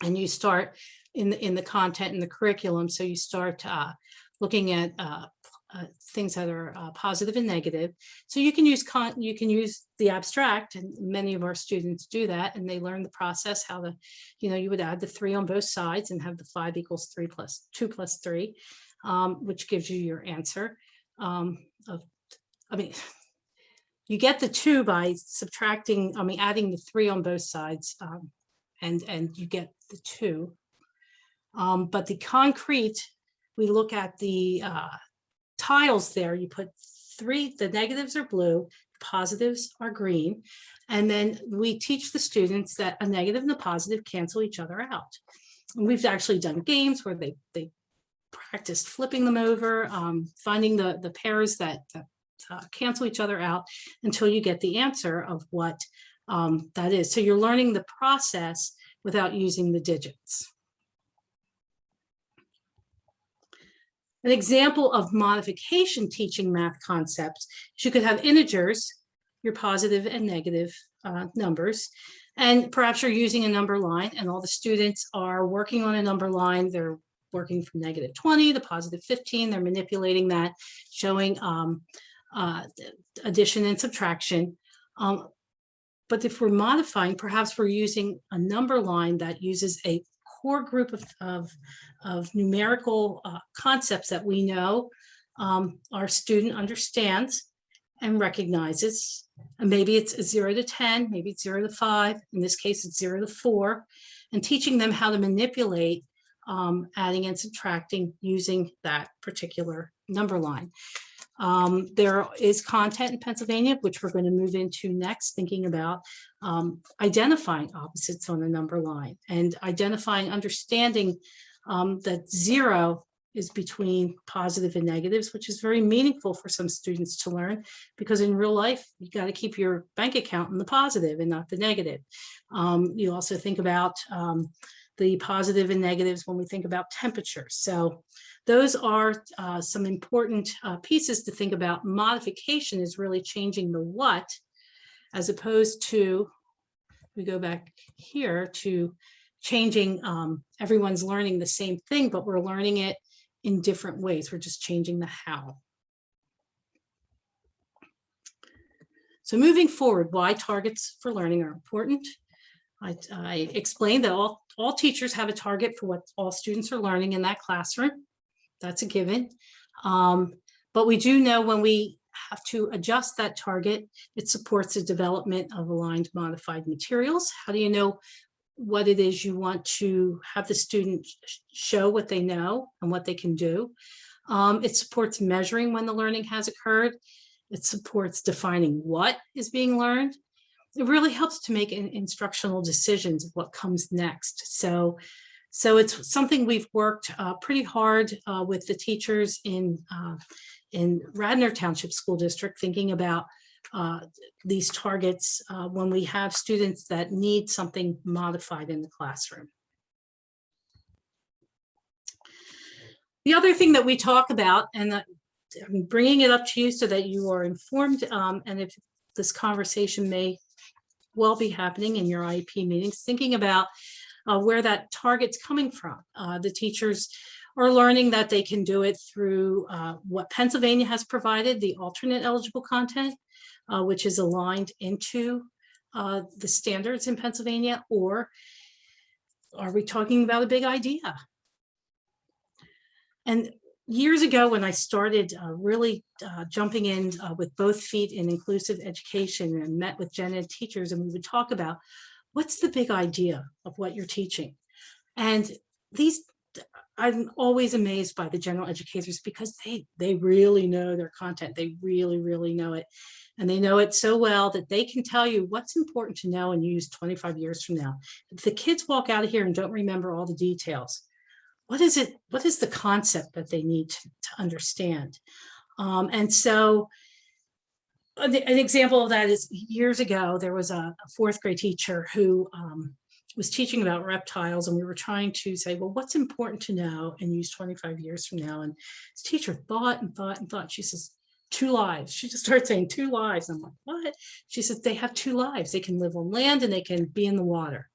and you start in the content in the curriculum. So you start looking at things that are positive and negative. So you can use the abstract, and many of our students do that, and they learn the process, how to, you would add the 3 on both sides and have the 5 = 3 + 2 + 3, which gives you your answer. You get the 2 by subtracting, adding the 3 on both sides, and you get the 2. But the concrete, we look at the tiles there. You put 3, the negatives are blue, positives are green, and then we teach the students that a negative and a positive cancel each other out. And we've actually done games where they practiced flipping them over, finding the pairs that cancel each other out until you get the answer of what that is. So you're learning the process without using the digits. An example of modification teaching math concepts is you could have integers, your positive and negative numbers, and perhaps you're using a number line, and all the students are working on a number line. They're working from -20 to +15. They're manipulating that, showing addition and subtraction. But if we're modifying, perhaps we're using a number line that uses a core group of numerical concepts that we know our student understands and recognizes. And maybe it's a 0 to 10, maybe it's 0 to 5. In this case, it's 0 to 4, and teaching them how to manipulate adding and subtracting using that particular number line. There is content in Pennsylvania, which we're going to move into next, thinking about identifying opposites on a number line and understanding that 0 is between positive and negatives, which is very meaningful for some students to learn, because in real life, you got to keep your bank account in the positive and not the negative. You also think about the positive and negatives when we think about temperature. So those are some important pieces to think about. Modification is really changing the what, as opposed to, we go back here to changing, everyone's learning the same thing, but we're learning it in different ways. We're just changing the how. So moving forward, why targets for learning are important. I explained that all teachers have a target for what all students are learning in that classroom. That's a given. But we do know when we have to adjust that target, it supports the development of aligned modified materials. How do you know what it is you want to have the student show what they know and what they can do? It supports measuring when the learning has occurred. It supports defining what is being learned. It really helps to make instructional decisions of what comes next. So it's something we've worked pretty hard with the teachers in Radnor Township School District, thinking about these targets when we have students that need something modified in the classroom. The other thing that we talk about, and I'm bringing it up to you so that you are informed, and if this conversation may well be happening in your IEP meetings, thinking about where that target's coming from. The teachers are learning that they can do it through what Pennsylvania has provided, the alternate eligible content, which is aligned into the standards in Pennsylvania, or are we talking about a big idea? And years ago, when I started really jumping in with both feet in inclusive education and met with gen ed teachers, and we would talk about what's the big idea of what you're teaching. And these, I'm always amazed by the general educators because they really know their content. They really know it. And they know it so well that they can tell you what's important to know and use 25 years from now. If the kids walk out of here and don't remember all the details, what is it? What is the concept that they need to understand? And so an example of that is years ago, there was a fourth grade teacher who was teaching about reptiles, and we were trying to say, well, what's important to know and use 25 years from now? And this teacher thought and thought and thought. She says, 2 lives. She just started saying 2 lives. I'm like, what? She said, they have 2 lives. They can live on land and they can be in the water.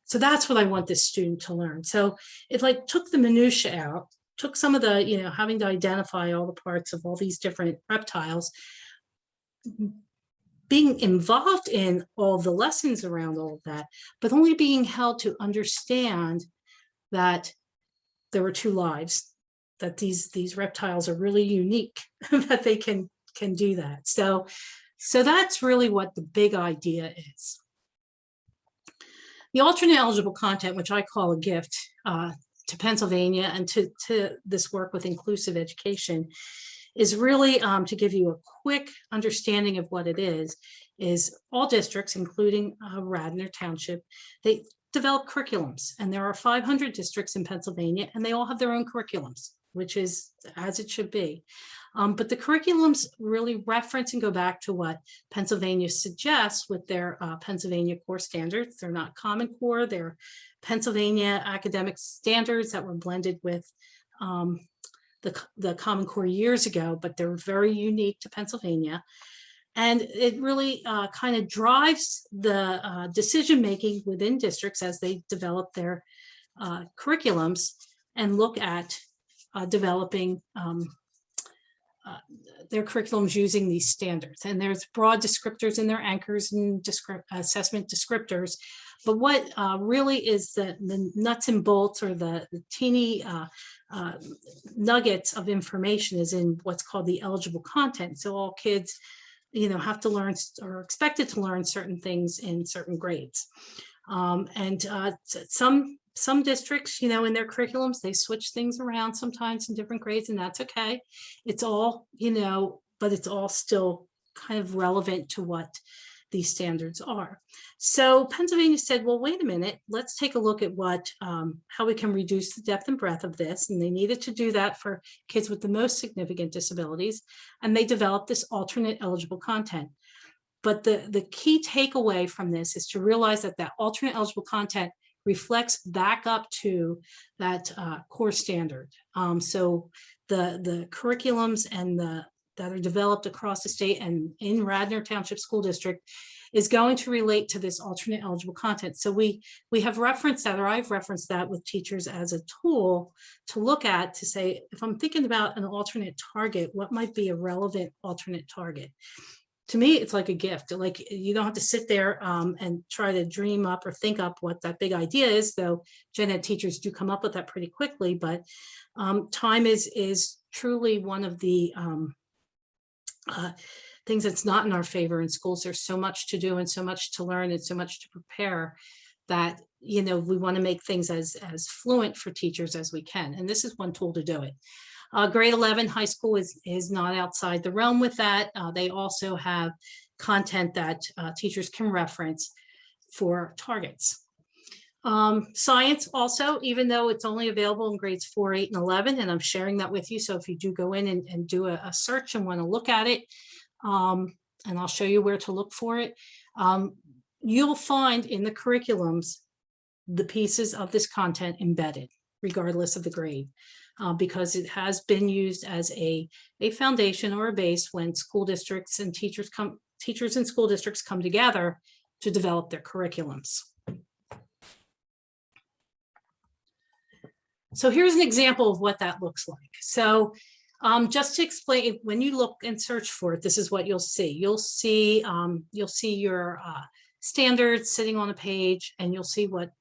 So that's what I want this student to learn. So it like took the minutia out, took some of the, having to identify all the parts of all these different reptiles, being involved in all the lessons around all of that, but only being held to understand that there were 2 lives, that these reptiles are really unique, that they can do that. So that's really what the big idea is. The alternate eligible content, which I call a gift to Pennsylvania and to this work with inclusive education, is really to give you a quick understanding of what it is all districts, including Radnor Township, they develop curriculums. And there are 500 districts in Pennsylvania, and they all have their own curriculums, which is as it should be. But the curriculums really reference and go back to what Pennsylvania suggests with their Pennsylvania core standards. They're not Common Core, they're Pennsylvania academic standards that were blended with the Common Core years ago, but they're very unique to Pennsylvania. And it really kind of drives the decision-making within districts as they develop their curriculums and look at developing their curriculums using these standards. And there's broad descriptors in their anchors and assessment descriptors. But what really is the nuts and bolts, or the teeny nuggets of information, is in what's called the eligible content. So all kids, have to learn or are expected to learn certain things in certain grades. And some districts, in their curriculums, they switch things around sometimes in different grades, and that's okay. It's all, but it's all still kind of relevant to what these standards are. So Pennsylvania said, well, wait a minute, let's take a look at how we can reduce the depth and breadth of this. And they needed to do that for kids with the most significant disabilities. And they developed this alternate eligible content. But the key takeaway from this is to realize that that alternate eligible content reflects back up to that core standard. So the curriculums and that are developed across the state and in Radnor Township School District is going to relate to this alternate eligible content. So we have referenced that, or I've referenced that with teachers as a tool to look at, to say, if I'm thinking about an alternate target, what might be a relevant alternate target? To me, it's like a gift. Like, you don't have to sit there and try to dream up or think up what that big idea is, though gen ed teachers do come up with that pretty quickly. But time is truly one of the things that's not in our favor in schools. There's so much to do and so much to learn and so much to prepare that, we want to make things as fluent for teachers as we can. And this is one tool to do it. Grade 11 high school is not outside the realm with that. They also have content that teachers can reference for targets. Science also, even though it's only available in grades 4, 8, and 11, and I'm sharing that with you. So if you do go in and do a search and want to look at it, and I'll show you where to look for it, you'll find in the curriculums the pieces of this content embedded, regardless of the grade, because it has been used as a foundation or a base when school districts and teachers and school districts come together to develop their curriculums. So here's an example of what that looks like. So just to explain, when you look and search for it, this is what you'll see. You'll see your standards sitting on a page, and you'll see what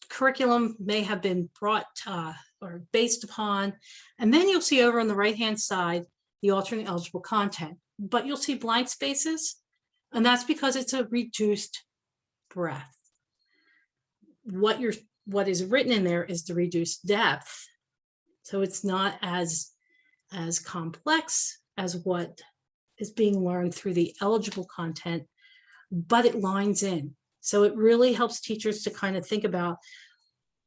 curriculum may have been brought or based upon. And then you'll see over on the right-hand side, the alternate eligible content, but you'll see blank spaces, and that's because it's a reduced breadth. What is written in there is the reduced depth. So it's not as complex as what is being learned through the eligible content, but it lines in. So it really helps teachers to kind of think about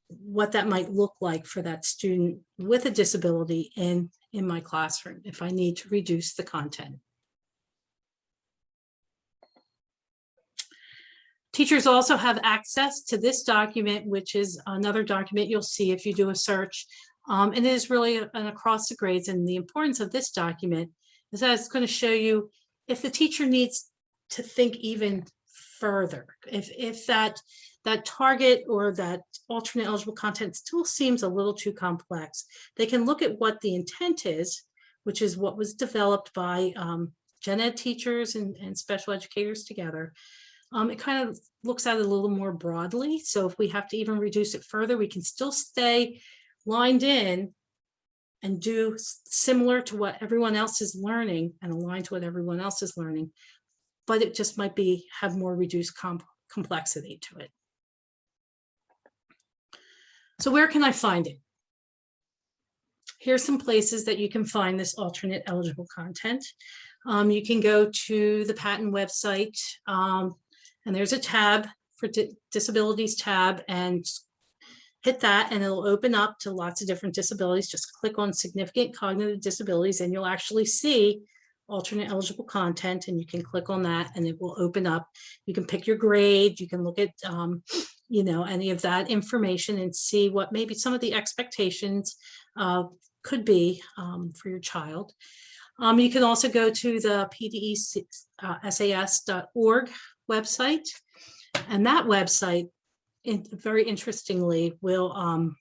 what that might look like for that student with a disability in my classroom if I need to reduce the content. Teachers also have access to this document, which is another document you'll see if you do a search. And it is really an across the grades. And the importance of this document is that it's going to show you if the teacher needs to think even further, if that target or that alternate eligible content still seems a little too complex, they can look at what the intent is, which is what was developed by gen ed teachers and special educators together. It kind of looks at it a little more broadly. So if we have to even reduce it further, we can still stay lined in and do similar to what everyone else is learning and align to what everyone else is learning, but it just might have more reduced complexity to it. So where can I find it? Here's some places that you can find this alternate eligible content. You can go to the patent website, and there's a tab for disabilities tab, and hit that and it'll open up to lots of different disabilities. Just click on significant cognitive disabilities and you'll actually see alternate eligible content, and you can click on that and it will open up. You can pick your grade, you can look at any of that information and see what maybe some of the expectations could be for your child. You can also go to the pdesas.org website, and that website, very interestingly, will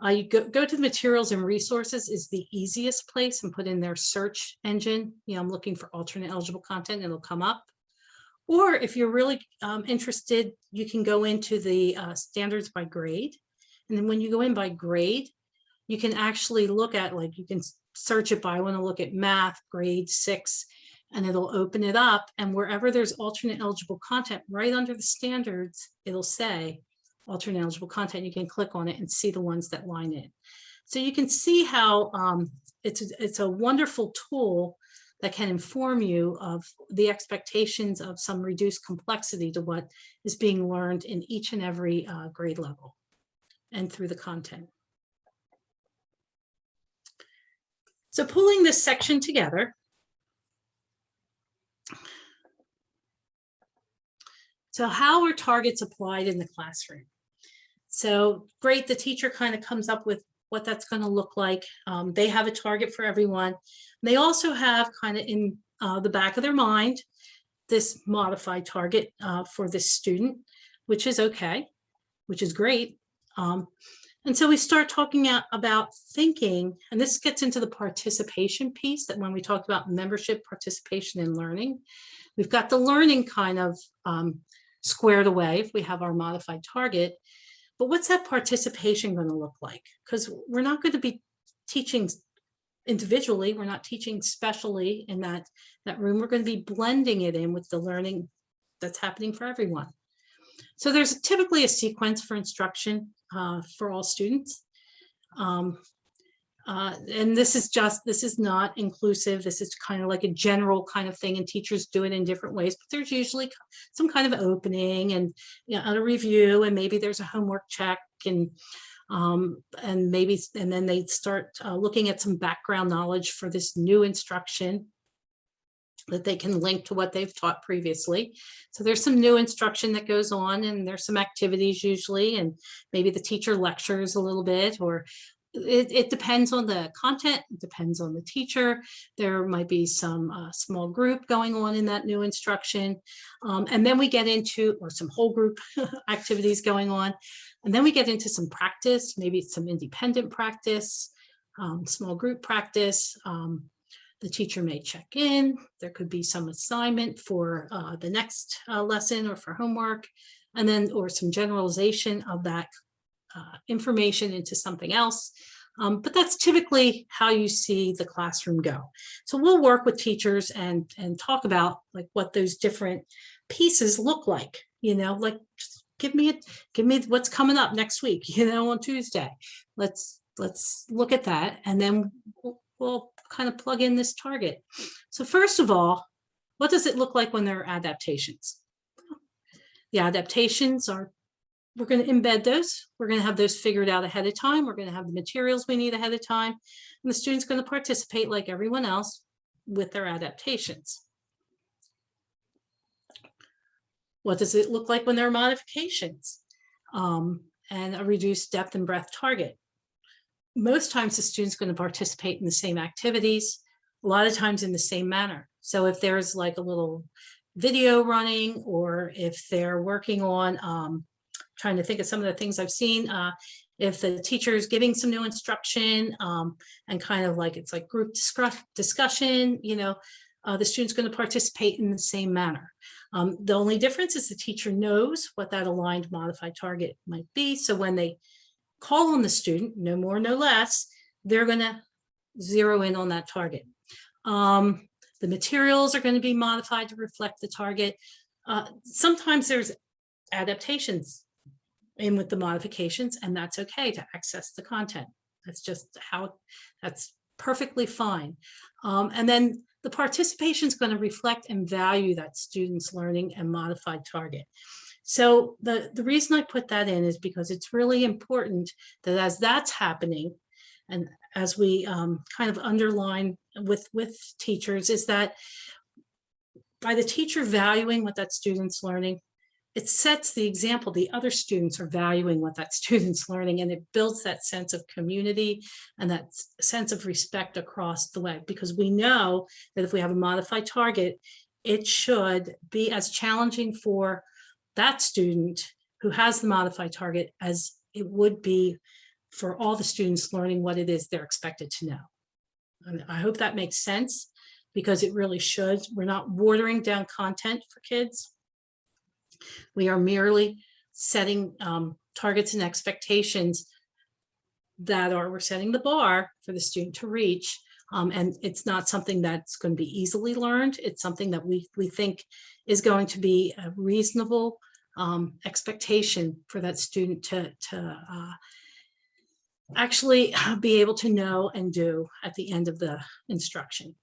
you go to the materials and resources is the easiest place, and put in their search engine. I'm looking for alternate eligible content, it'll come up. Or if you're really interested, you can go into the standards by grade. And then when you go in by grade, you can actually look at, you can search it by, I want to look at math grade 6, and it'll open it up. And wherever there's alternate eligible content, right under the standards, it'll say alternate eligible content. You can click on it and see the ones that line in. So you can see how it's a wonderful tool that can inform you of the expectations of some reduced complexity to what is being learned in each and every grade level and through the content. So pulling this section together, so how are targets applied in the classroom? So great, the teacher kind of comes up with what that's going to look like. They have a target for everyone. They also have kind of in the back of their mind this modified target for this student, which is okay, which is great. And so we start talking about thinking, and this gets into the participation piece, that when we talked about membership, participation, and learning, we've got the learning kind of squared away if we have our modified target. But what's that participation going to look like? Because we're not going to be teaching individually, we're not teaching specially in that room. We're going to be blending it in with the learning that's happening for everyone. So there's typically a sequence for instruction for all students. And this is not inclusive. This is kind of like a general kind of thing, and teachers do it in different ways, but there's usually some kind of opening and a review, and maybe there's a homework check, and then they start looking at some background knowledge for this new instruction that they can link to what they've taught previously. So there's some new instruction that goes on, and there's some activities usually, and maybe the teacher lectures a little bit, or it depends on the content, it depends on the teacher. There might be some small group going on in that new instruction. And then we get into, or some whole group activities going on. And then we get into some practice, maybe some independent practice, small group practice. The teacher may check in. There could be some assignment for the next lesson or for homework, and then, or some generalization of that information into something else. But that's typically how you see the classroom go. So we'll work with teachers and talk about like what those different pieces look like, like just give me what's coming up next week, on Tuesday. Let's look at that. And then we'll kind of plug in this target. So first of all, what does it look like when there are adaptations? The adaptations are, we're going to embed those. We're going to have those figured out ahead of time. We're going to have the materials we need ahead of time. And the student's going to participate like everyone else with their adaptations. What does it look like when there are modifications and a reduced depth and breadth target? Most times the student's going to participate in the same activities, a lot of times in the same manner. So if there's like a little video running, or if they're working on, trying to think of some of the things I've seen, if the teacher is giving some new instruction and kind of like it's like group discussion, the student's going to participate in the same manner. The only difference is the teacher knows what that aligned modified target might be. So when they call on the student, no more, no less, they're going to zero in on that target. The materials are going to be modified to reflect the target. Sometimes there's adaptations in with the modifications, and that's okay to access the content. That's just that's perfectly fine. And then the participation is going to reflect and value that student's learning and modified target. So the reason I put that in is because it's really important that as that's happening, and as we kind of underline with teachers, is that by the teacher valuing what that student's learning, it sets the example. The other students are valuing what that student's learning, and it builds that sense of community and that sense of respect across the way, because we know that if we have a modified target, it should be as challenging for that student who has the modified target as it would be for all the students learning what it is they're expected to know. And I hope that makes sense, because it really should. We're not watering down content for kids. We are merely setting targets and expectations that we're setting the bar for the student to reach. And it's not something that's going to be easily learned. It's something that we think is going to be a reasonable expectation for that student to actually be able to know and do at the end of the instruction.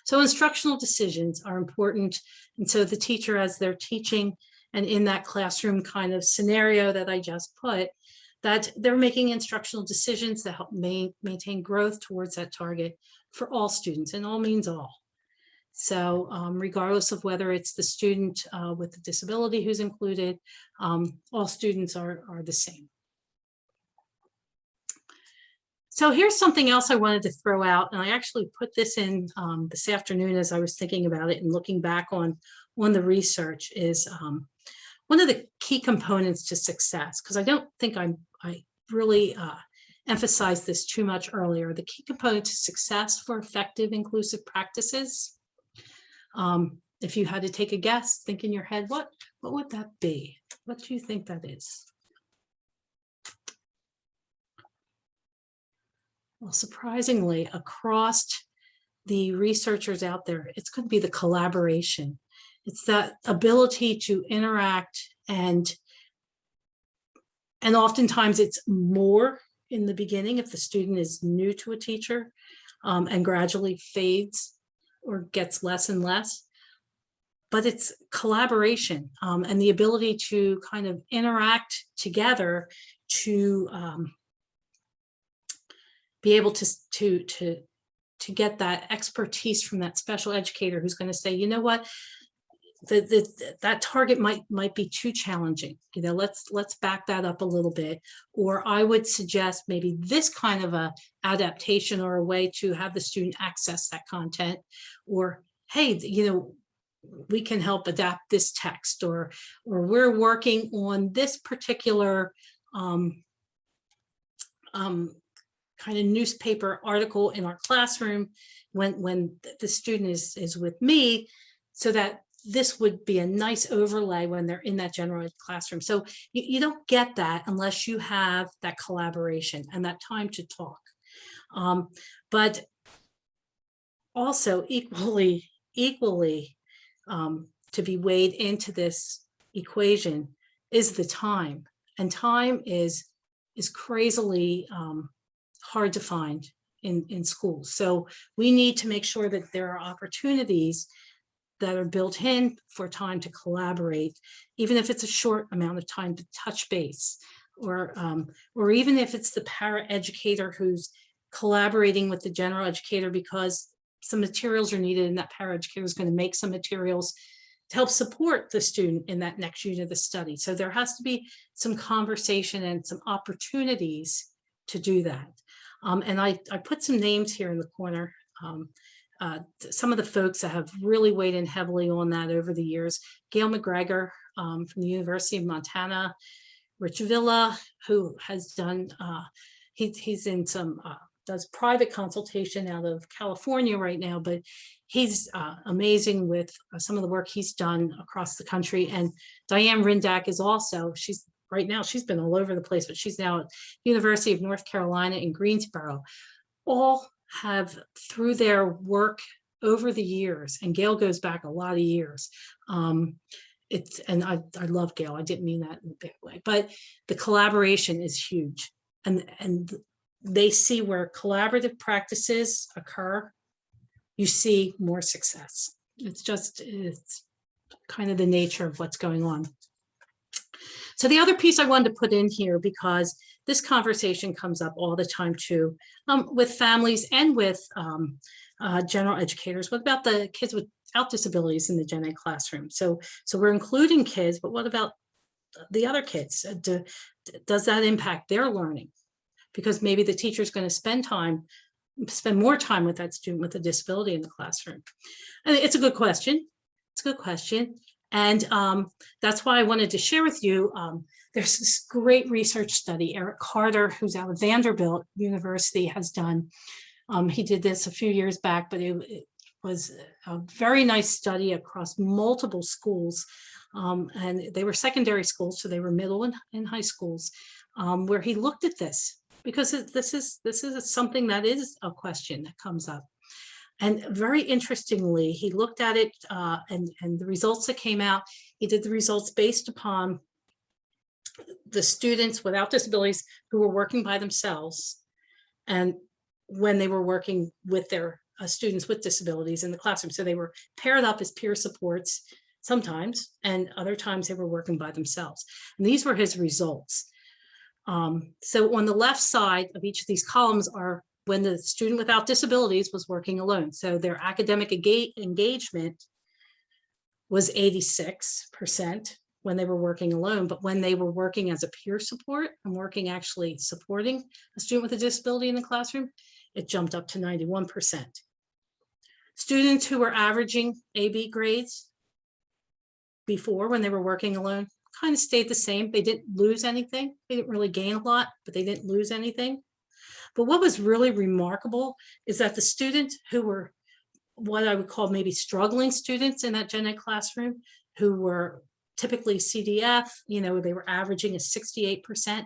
So instructional decisions are important. And so the teacher, as they're teaching and in that classroom kind of scenario that I just put, that they're making instructional decisions that help maintain growth towards that target for all students, and all means all. So regardless of whether it's the student with the disability who's included, all students are the same. So here's something else I wanted to throw out, and I actually put this in this afternoon as I was thinking about it and looking back on the research, is one of the key components to success, because I don't think I really emphasized this too much earlier. The key component to success for effective inclusive practices, if you had to take a guess, think in your head, what would that be? What do you think that is? Well, surprisingly, across the researchers out there, it's going to be the collaboration. It's that ability to interact, and oftentimes it's more in the beginning if the student is new to a teacher, and gradually fades or gets less and less. But it's collaboration and the ability to kind of interact together to be able to get that expertise from that special educator who's going to say, you know what, that target might be too challenging. Let's back that up a little bit. Or I would suggest maybe this kind of a adaptation or a way to have the student access that content. Or, hey, we can help adapt this text, or we're working on this particular kind of newspaper article in our classroom when the student is with me, so that this would be a nice overlay when they're in that general ed classroom. So you don't get that unless you have that collaboration and that time to talk. But also equally to be weighed into this equation is the time, and time is crazily hard to find in schools. So we need to make sure that there are opportunities that are built in for time to collaborate, even if it's a short amount of time to touch base, or even if it's the para educator who's collaborating with the general educator because some materials are needed, and that para educator is going to make some materials to help support the student in that next unit of the study. So there has to be some conversation and some opportunities to do that. And I put some names here in the corner. Some of the folks that have really weighed in heavily on that over the years: Gail McGregor from the University of Montana, Rich Villa, who has done, he's in some, does private consultation out of California right now, but he's amazing with some of the work he's done across the country. And Diane Rindak is also, right now she's been all over the place, but she's now at University of North Carolina in Greensboro. All have, through their work over the years, and Gail goes back a lot of years. And I love Gail. I didn't mean that in a big way, but the collaboration is huge. And they see where collaborative practices occur, you see more success. It's kind of the nature of what's going on. So the other piece I wanted to put in here, because this conversation comes up all the time too, with families and with general educators. What about the kids without disabilities in the gen ed classroom? So we're including kids, but what about the other kids? Does that impact their learning? Because maybe the teacher is going to spend more time with that student with a disability in the classroom. And it's a good question. It's a good question. And that's why I wanted to share with you, there's this great research study Eric Carter, who's out of Vanderbilt University, has done. He did this a few years back, but it was a very nice study across multiple schools. And they were secondary schools, so they were middle and high schools, where he looked at this, because this is something that is a question that comes up. And very interestingly, he looked at it and the results that came out, he did the results based upon the students without disabilities who were working by themselves, and when they were working with their students with disabilities in the classroom. So they were paired up as peer supports sometimes, and other times they were working by themselves. And these were his results. So on the left side of each of these columns are when the student without disabilities was working alone. So their academic engagement was 86% when they were working alone, but when they were working as a peer support and working actually supporting a student with a disability in the classroom, it jumped up to 91%. Students who were averaging AB grades before, when they were working alone, kind of stayed the same. They didn't lose anything. They didn't really gain a lot, but they didn't lose anything. But what was really remarkable is that the students who were what I would call maybe struggling students in that gen ed classroom, who were typically CDF, they were averaging a 68%.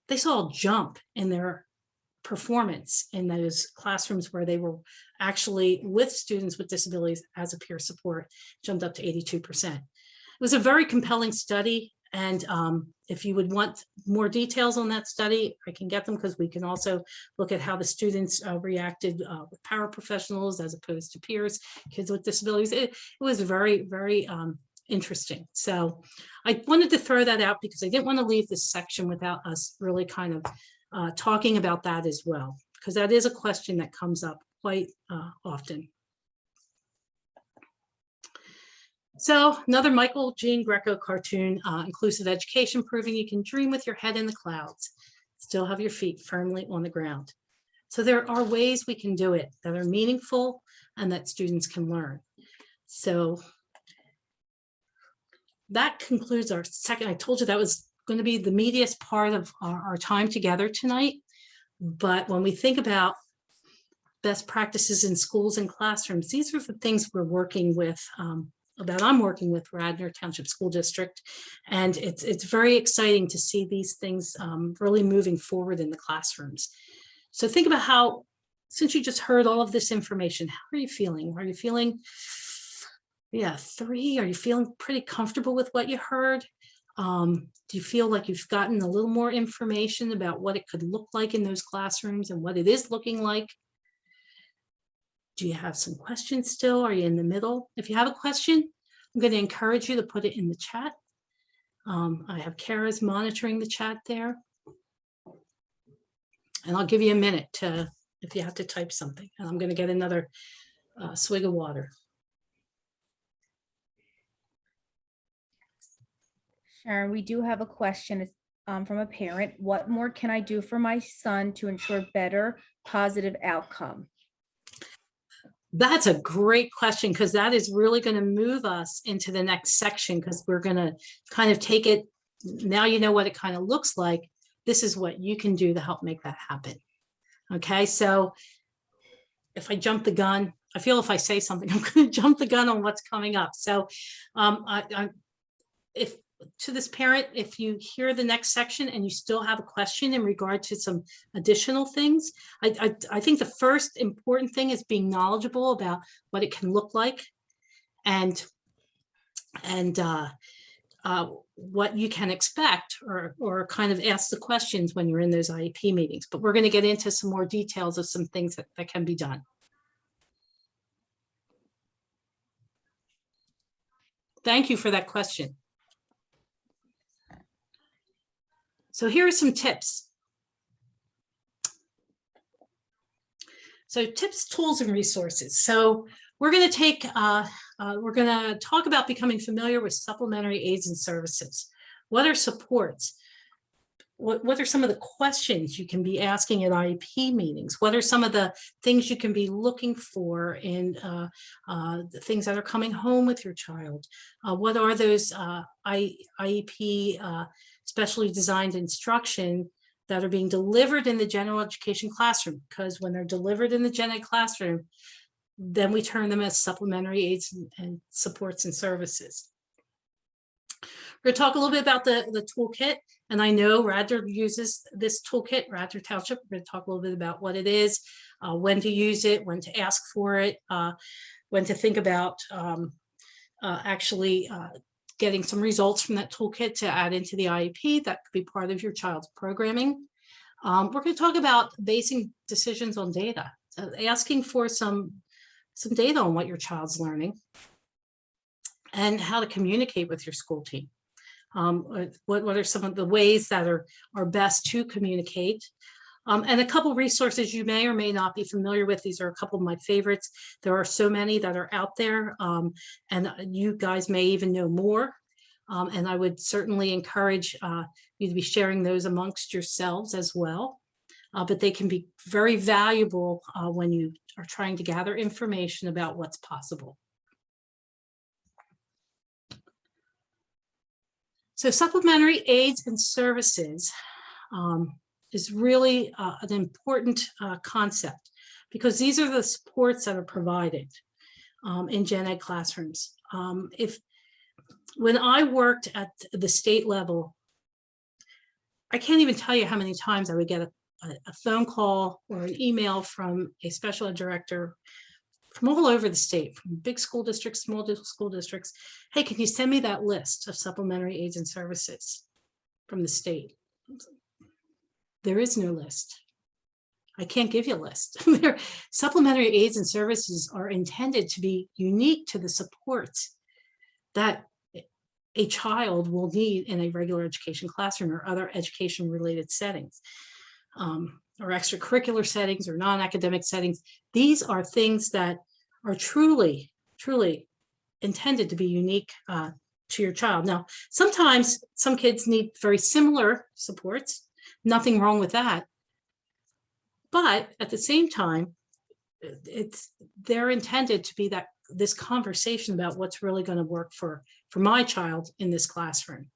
They saw a jump in their performance in those classrooms where they were actually with students with disabilities as a peer support, jumped up to 82%. It was a very compelling study. And if you would want more details on that study, I can get them, because we can also look at how the students reacted with paraprofessionals as opposed to peers, kids with disabilities. It was very, very interesting. So I wanted to throw that out because I didn't want to leave this section without us really kind of talking about that as well, because that is a question that comes up quite often. So another Michael J Greco cartoon, inclusive education, proving you can dream with your head in the clouds, still have your feet firmly on the ground. So there are ways we can do it that are meaningful and that students can learn. So that concludes our second. I told you that was going to be the meatiest part of our time together tonight. But when we think about best practices in schools and classrooms, these are the things we're working with that I'm working with Radnor Township School District, and it's very exciting to see these things really moving forward in the classrooms. So think about how, since you just heard all of this information, how are you feeling? Are you feeling, yeah, 3? Are you feeling pretty comfortable with what you heard? Do you feel like you've gotten a little more information about what it could look like in those classrooms and what it is looking like? Do you have some questions still? Are you in the middle? If you have a question, I'm going to encourage you to put it in the chat. I have Kara's monitoring the chat there. And I'll give you a minute to, if you have to type something. And I'm going to get another swig of water. Sharon, we do have a question from a parent. What more can I do for my son to ensure better positive outcome? That's a great question, because that is really going to move us into the next section, because we're going to kind of take it. Now you know what it kind of looks like. This is what you can do to help make that happen. Okay, so if I jump the gun, I feel if I say something, I'm going to jump the gun on what's coming up. So if to this parent, if you hear the next section and you still have a question in regard to some additional things, I think the first important thing is being knowledgeable about what it can look like and what you can expect, or kind of ask the questions when you're in those IEP meetings. But we're going to get into some more details of some things that can be done. Thank you for that question. So here are some tips. So tips, tools, and resources. So we're going to talk about becoming familiar with supplementary aids and services. What are supports? What are some of the questions you can be asking at IEP meetings? What are some of the things you can be looking for in the things that are coming home with your child? What are those IEP specially designed instruction that are being delivered in the general education classroom? Because when they're delivered in the gen ed classroom, then we term them as supplementary aids and supports and services. We're going to talk a little bit about the toolkit. And I know Radnor uses this toolkit, Radnor Township. We're going to talk a little bit about what it is, when to use it, when to ask for it, when to think about actually getting some results from that toolkit to add into the IEP. That could be part of your child's programming. We're going to talk about basing decisions on data, asking for some data on what your child's learning and how to communicate with your school team. What are some of the ways that are best to communicate? And a couple resources you may or may not be familiar with. These are a couple of my favorites. There are so many that are out there, and you guys may even know more. And I would certainly encourage you to be sharing those amongst yourselves as well. But they can be very valuable when you are trying to gather information about what's possible. So supplementary aids and services is really an important concept, because these are the supports that are provided in gen ed classrooms. When I worked at the state level, I can't even tell you how many times I would get a phone call or an email from a special ed director from all over the state, from big school districts, small school districts. Hey, can you send me that list of supplementary aids and services from the state? There is no list. I can't give you a list. Supplementary aids and services are intended to be unique to the supports that a child will need in a regular education classroom or other education related settings, or extracurricular settings or non-academic settings. These are things that are truly, truly intended to be unique to your child. Now, sometimes some kids need very similar supports. Nothing wrong with that. But at the same time, they're intended to be this conversation about what's really going to work for my child in this classroom.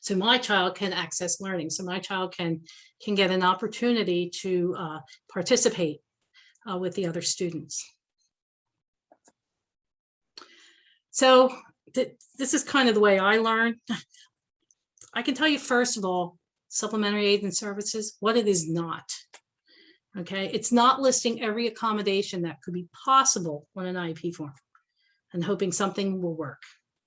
So my child can access learning. So my child can get an opportunity to participate with the other students. So this is kind of the way I learn. I can tell you, first of all, supplementary aids and services, what it is not. Okay, it's not listing every accommodation that could be possible on an IEP form and hoping something will work.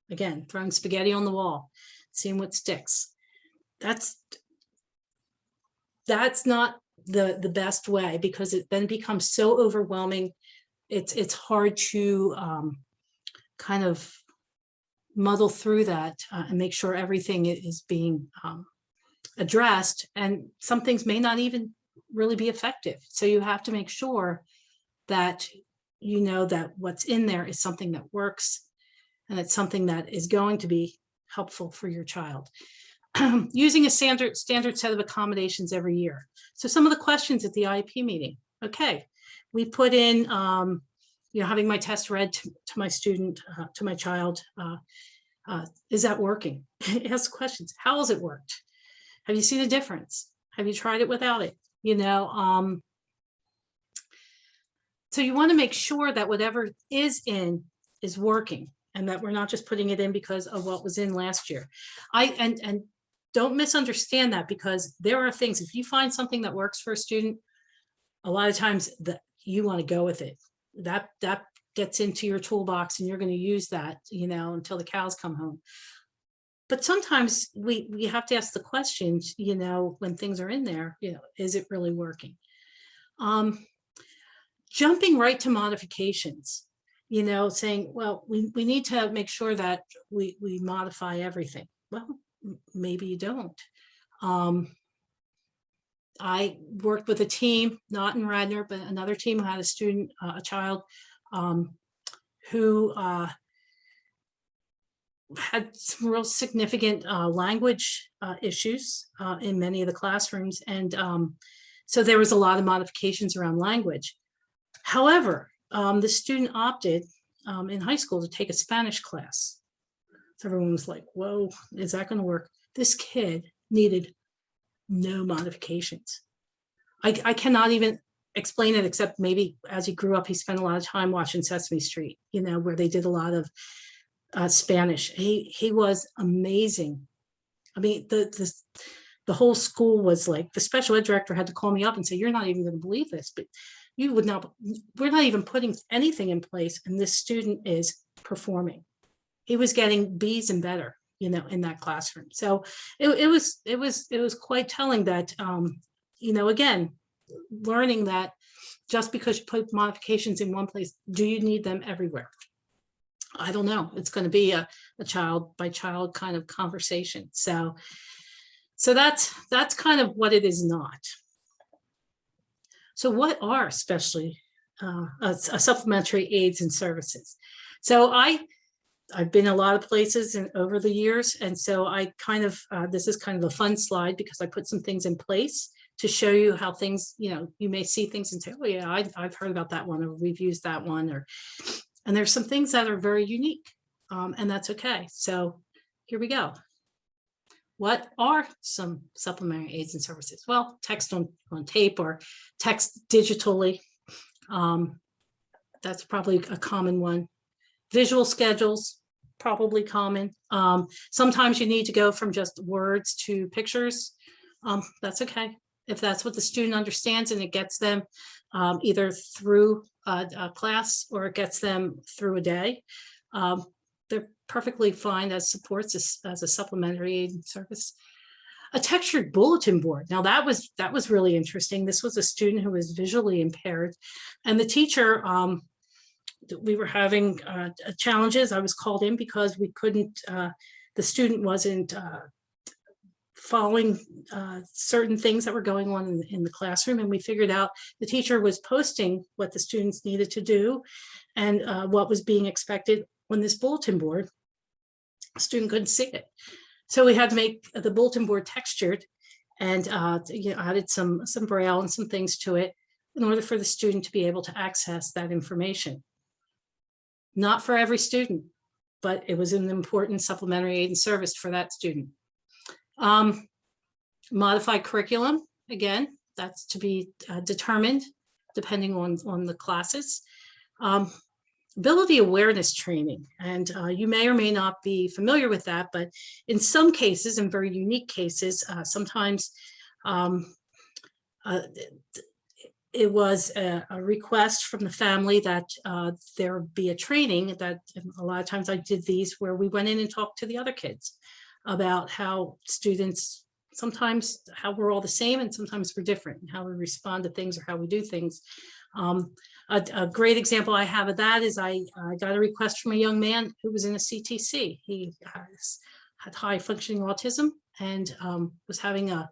Again, throwing spaghetti on the wall, seeing what sticks. That's not the best way, because it then becomes so overwhelming. It's hard to kind of muddle through that and make sure everything is being addressed, and some things may not even really be effective. So you have to make sure that you know that what's in there is something that works, and it's something that is going to be helpful for your child. Using a standard set of accommodations every year. So some of the questions at the IEP meeting. Okay, we put in, having my test read to my student, to my child. Is that working? Ask questions. How has it worked? Have you seen a difference? Have you tried it without it? So you want to make sure that whatever is in is working, and that we're not just putting it in because of what was in last year. And don't misunderstand that, because there are things, if you find something that works for a student, a lot of times that you want to go with it. That gets into your toolbox, and you're going to use that, until the cows come home. But sometimes we have to ask the questions, when things are in there, is it really working? Jumping right to modifications, saying, well, we need to make sure that we modify everything. Well, maybe you don't. I worked with a team, not in Radnor, but another team who had a student, a child, who had some real significant language issues in many of the classrooms. And so there was a lot of modifications around language. However, the student opted in high school to take a Spanish class. So everyone was like, whoa, is that going to work? This kid needed no modifications. I cannot even explain it, except maybe as he grew up, he spent a lot of time watching Sesame Street, where they did a lot of Spanish. He was amazing. I mean, the whole school was like, the special ed director had to call me up and say, you're not even going to believe this, but we're not even putting anything in place, and this student is performing. He was getting B's and better, in that classroom. So it was quite telling that, again, learning that just because you put modifications in one place, do you need them everywhere? I don't know. It's going to be a child by child kind of conversation. So that's kind of what it is not. So what are especially supplementary aids and services? So I've been a lot of places over the years. And so I kind of, this is kind of a fun slide, because I put some things in place to show you how things, you may see things and say, oh yeah, I've heard about that one, or we've used that one, and there's some things that are very unique, and that's okay. So here we go. What are some supplementary aids and services? Well, text on tape or text digitally. That's probably a common one. Visual schedules, probably common. Sometimes you need to go from just words to pictures. That's okay. If that's what the student understands and it gets them either through a class or it gets them through a day, they're perfectly fine as supports as a supplementary aid service. A textured bulletin board. Now that was really interesting. This was a student who was visually impaired, and the teacher, we were having challenges. I was called in because we couldn't, the student wasn't following certain things that were going on in the classroom. And we figured out the teacher was posting what the students needed to do and what was being expected on this bulletin board. The student couldn't see it. So we had to make the bulletin board textured and added some braille and some things to it in order for the student to be able to access that information. Not for every student, but it was an important supplementary aid and service for that student. Modified curriculum, again, that's to be determined depending on the classes. ability awareness training. And you may or may not be familiar with that, but in some cases, in very unique cases, sometimes it was a request from the family that there be a training that a lot of times I did these where we went in and talked to the other kids about how students, sometimes how we're all the same and sometimes we're different, and how we respond to things or how we do things. A great example I have of that is I got a request from a young man who was in a CTC. He had high functioning autism and was having a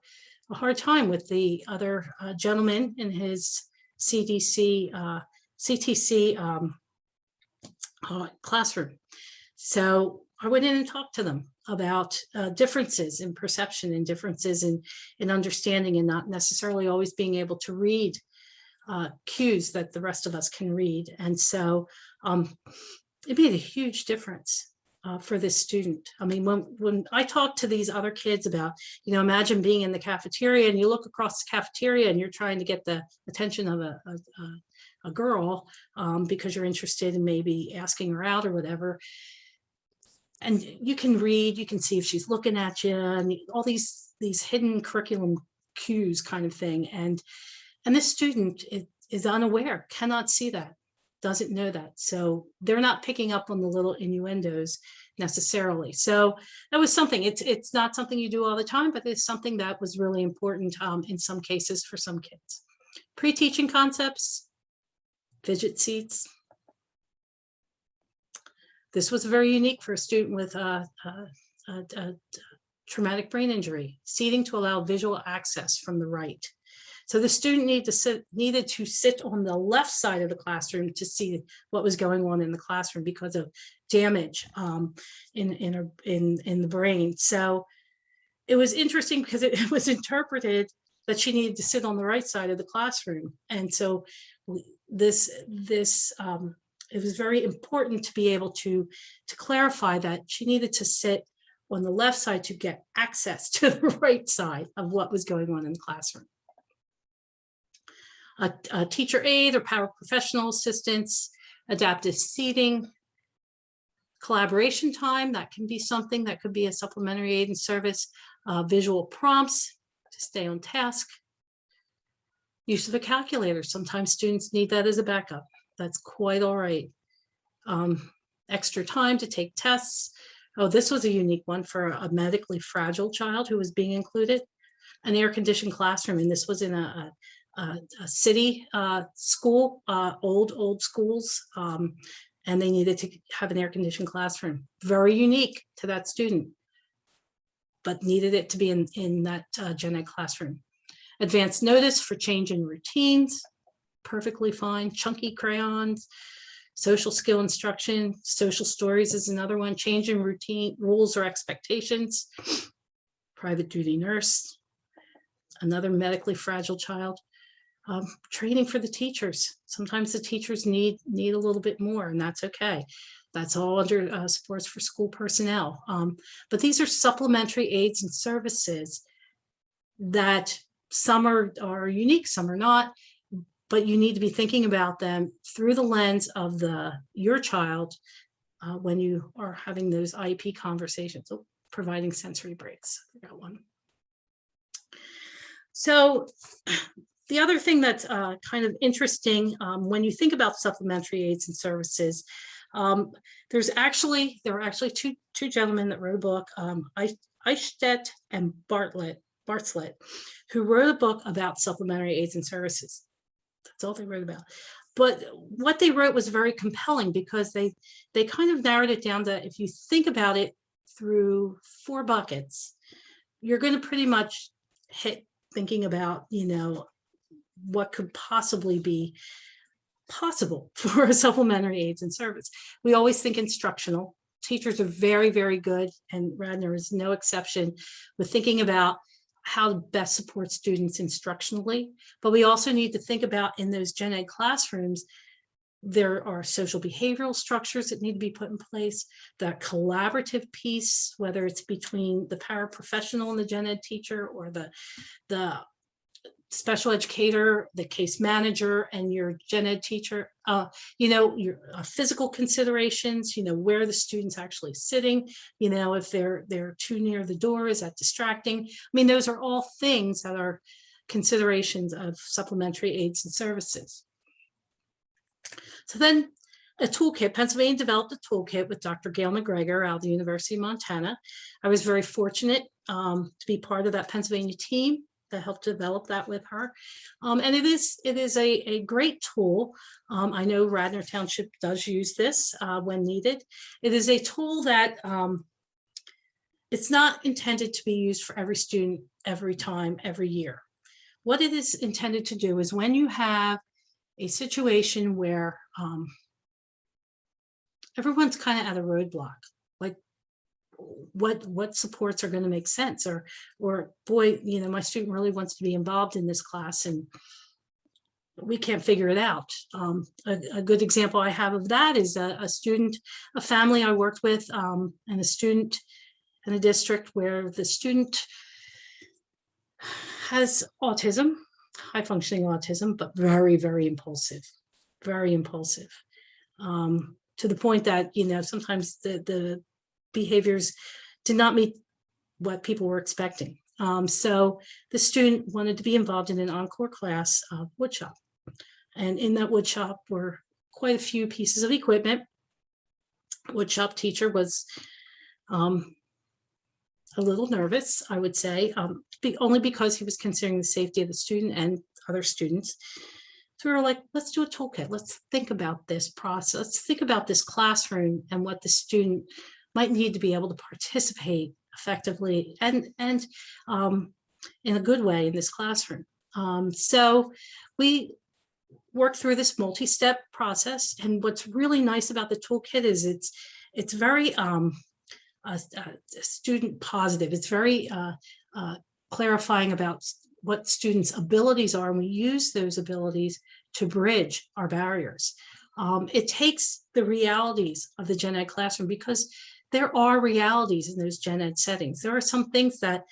hard time with the other gentleman in his CTC classroom. So I went in and talked to them about differences in perception and differences in understanding, and not necessarily always being able to read cues that the rest of us can read. And so it made a huge difference for this student. I mean, when I talk to these other kids about, imagine being in the cafeteria and you look across the cafeteria and you're trying to get the attention of a girl because you're interested in maybe asking her out or whatever. And you can read, you can see if she's looking at you, and all these hidden curriculum cues kind of thing. And this student is unaware, cannot see that, doesn't know that. So they're not picking up on the little innuendos necessarily. So that was something, it's not something you do all the time, but it's something that was really important in some cases for some kids. Pre-teaching concepts, fidget seats. This was very unique for a student with a traumatic brain injury, seating to allow visual access from the right. So the student needed to sit on the left side of the classroom to see what was going on in the classroom because of damage in the brain. So it was interesting because it was interpreted that she needed to sit on the right side of the classroom. And so it was very important to be able to clarify that she needed to sit on the left side to get access to the right side of what was going on in the classroom. A teacher aide or paraprofessional assistance, adaptive seating, collaboration time, that can be something that could be a supplementary aid and service, visual prompts to stay on task, use of a calculator. Sometimes students need that as a backup. That's quite all right. Extra time to take tests. Oh, this was a unique one for a medically fragile child who was being included. An air-conditioned classroom, and this was in a city school, old schools, and they needed to have an air-conditioned classroom. Very unique to that student, but needed it to be in that gen ed classroom. Advanced notice for change in routines, perfectly fine. Chunky crayons, social skill instruction, social stories is another one. Change in routine, rules or expectations. Private duty nurse, another medically fragile child. Training for the teachers. Sometimes the teachers need a little bit more, and that's okay. That's all under supports for school personnel. But these are supplementary aids and services that some are unique, some are not, but you need to be thinking about them through the lens of your child when you are having those IEP conversations. So providing sensory breaks, I got one. So the other thing that's kind of interesting when you think about supplementary aids and services, there were actually two gentlemen that wrote a book, Eichstätt and Bartlett, who wrote a book about supplementary aids and services. That's all they wrote about. But what they wrote was very compelling because they kind of narrowed it down to, if you think about it through 4 buckets, you're going to pretty much hit thinking about, what could possibly be possible for a supplementary aids and service. We always think instructional. Teachers are very, very good, and Radnor is no exception, with thinking about how to best support students instructionally. But we also need to think about, in those gen ed classrooms, there are social behavioral structures that need to be put in place, the collaborative piece, whether it's between the paraprofessional and the gen ed teacher, or the special educator, the case manager, and your gen ed teacher, your physical considerations, where the student's actually sitting, if they're too near the door, is that distracting? I mean, those are all things that are considerations of supplementary aids and services. So then a toolkit, Pennsylvania developed a toolkit with Dr. Gail McGregor out of the University of Montana. I was very fortunate to be part of that Pennsylvania team that helped develop that with her. And it is a great tool. I know Radnor Township does use this when needed. It is a tool that it's not intended to be used for every student, every time, every year. What it is intended to do is when you have a situation where everyone's kind of at a roadblock, like what supports are going to make sense, or boy, my student really wants to be involved in this class and we can't figure it out. A good example I have of that is a family I worked with, and a student in a district where the student has autism, high functioning autism, but very, very impulsive, to the point that, sometimes the behaviors did not meet what people were expecting. So the student wanted to be involved in an encore class of woodshop. And in that woodshop were quite a few pieces of equipment. Woodshop teacher was a little nervous, I would say, only because he was considering the safety of the student and other students. So we were like, let's do a toolkit. Let's think about this process. Let's think about this classroom and what the student might need to be able to participate effectively and in a good way in this classroom. So we worked through this multi-step process. And what's really nice about the toolkit is it's very student positive. It's very clarifying about what students' abilities are, and we use those abilities to bridge our barriers. It takes the realities of the gen ed classroom, because there are realities in those gen ed settings. There are some things that,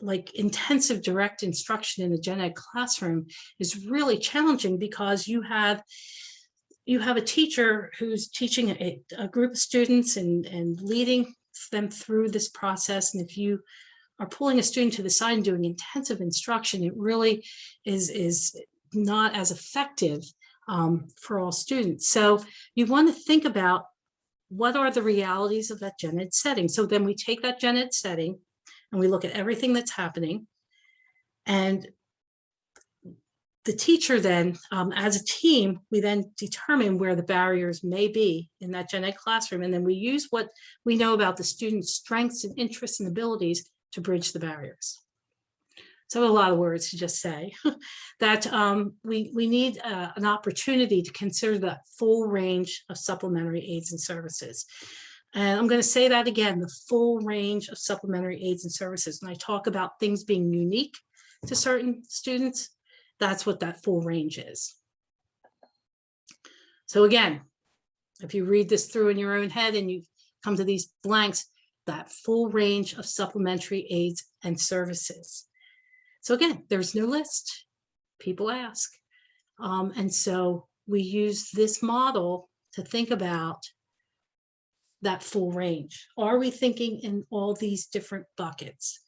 like intensive direct instruction in the gen ed classroom is really challenging, because you have a teacher who's teaching a group of students and leading them through this process. And if you are pulling a student to the side and doing intensive instruction, it really is not as effective for all students. So you want to think about what are the realities of that gen ed setting. So then we take that gen ed setting and we look at everything that's happening. And the teacher then, as a team, we then determine where the barriers may be in that gen ed classroom. And then we use what we know about the student's strengths and interests and abilities to bridge the barriers. So a lot of words to just say that we need an opportunity to consider the full range of supplementary aids and services. And I'm going to say that again, the full range of supplementary aids and services. When I talk about things being unique to certain students, that's what that full range is. So again, if you read this through in your own head and you come to these blanks, that full range of supplementary aids and services. So again, there's no list. People ask. And so we use this model to think about that full range. Are we thinking in all these different buckets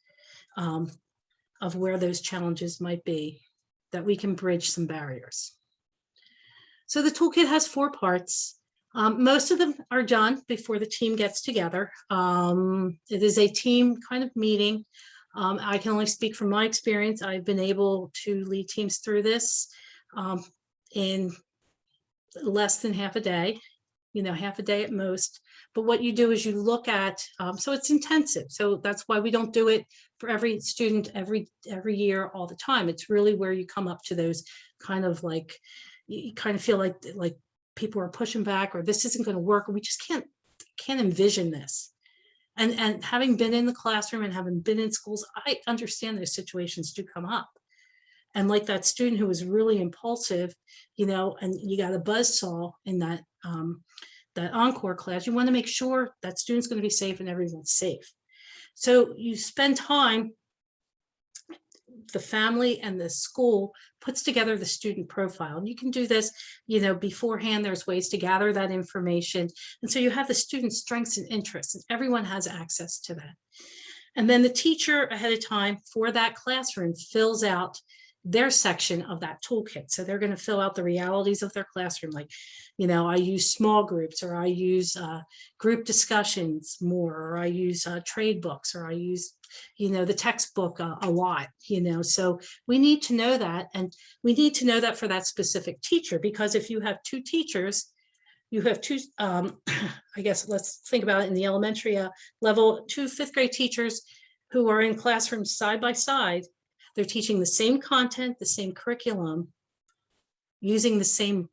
of where those challenges might be, that we can bridge some barriers? So the toolkit has 4 parts. Most of them are done before the team gets together. It is a team kind of meeting. I can only speak from my experience. I've been able to lead teams through this in less than half a day, half a day at most. But what you do is you look at, so it's intensive. So that's why we don't do it for every student every year all the time. It's really where you come up to those kind of like, you kind of feel like people are pushing back, or this isn't going to work, or we just can't envision this. And having been in the classroom and having been in schools, I understand those situations do come up. And like that student who was really impulsive, and you got a buzzsaw in that encore class, you want to make sure that student's going to be safe and everyone's safe. So you spend time the family and the school puts together the student profile. And you can do this, beforehand. There's ways to gather that information. And so you have the student's strengths and interests, and everyone has access to that. And then the teacher ahead of time for that classroom fills out their section of that toolkit. So they're going to fill out the realities of their classroom. Like, I use small groups, or I use group discussions more, or I use trade books, or I use, the textbook a lot, so we need to know that. And we need to know that for that specific teacher, because if you have two teachers, you have two, I guess, let's think about it in the elementary level, two fifth grade teachers who are in classrooms side by side. They're teaching the same content, the same curriculum, using the same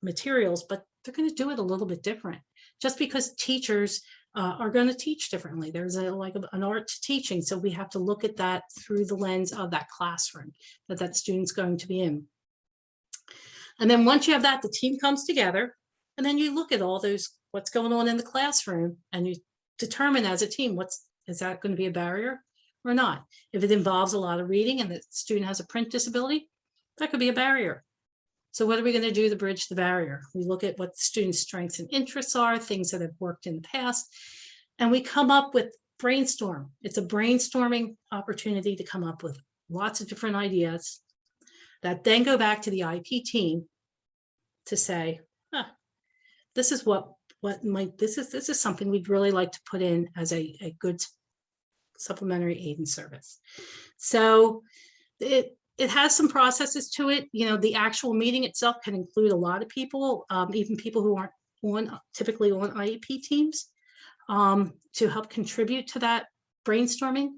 materials, but they're going to do it a little bit different, just because teachers are going to teach differently. There's an art to teaching. So we have to look at that through the lens of that classroom that student's going to be in. And then once you have that, the team comes together, and then you look at all those, what's going on in the classroom, and you determine as a team, is that going to be a barrier or not? If it involves a lot of reading and the student has a print disability, that could be a barrier. So what are we going to do to bridge the barrier? We look at what the student's strengths and interests are, things that have worked in the past, and we come up with brainstorm. It's a brainstorming opportunity to come up with lots of different ideas that then go back to the IEP team to say, this is this is something we'd really like to put in as a good supplementary aid and service. So it has some processes to it. The actual meeting itself can include a lot of people, even people who aren't typically on IEP teams, to help contribute to that brainstorming.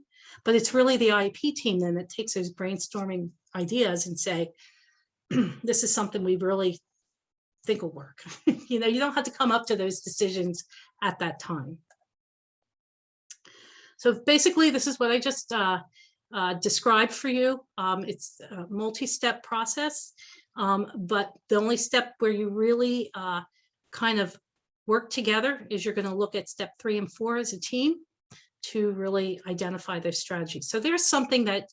But it's really the IEP team then that takes those brainstorming ideas and say, this is something we really think will work. You don't have to come up to those decisions at that time. So basically, this is what I just described for you. It's a multi-step process, but the only step where you really kind of work together is you're going to look at step 3 and 4 as a team to really identify their strategies. So there's something that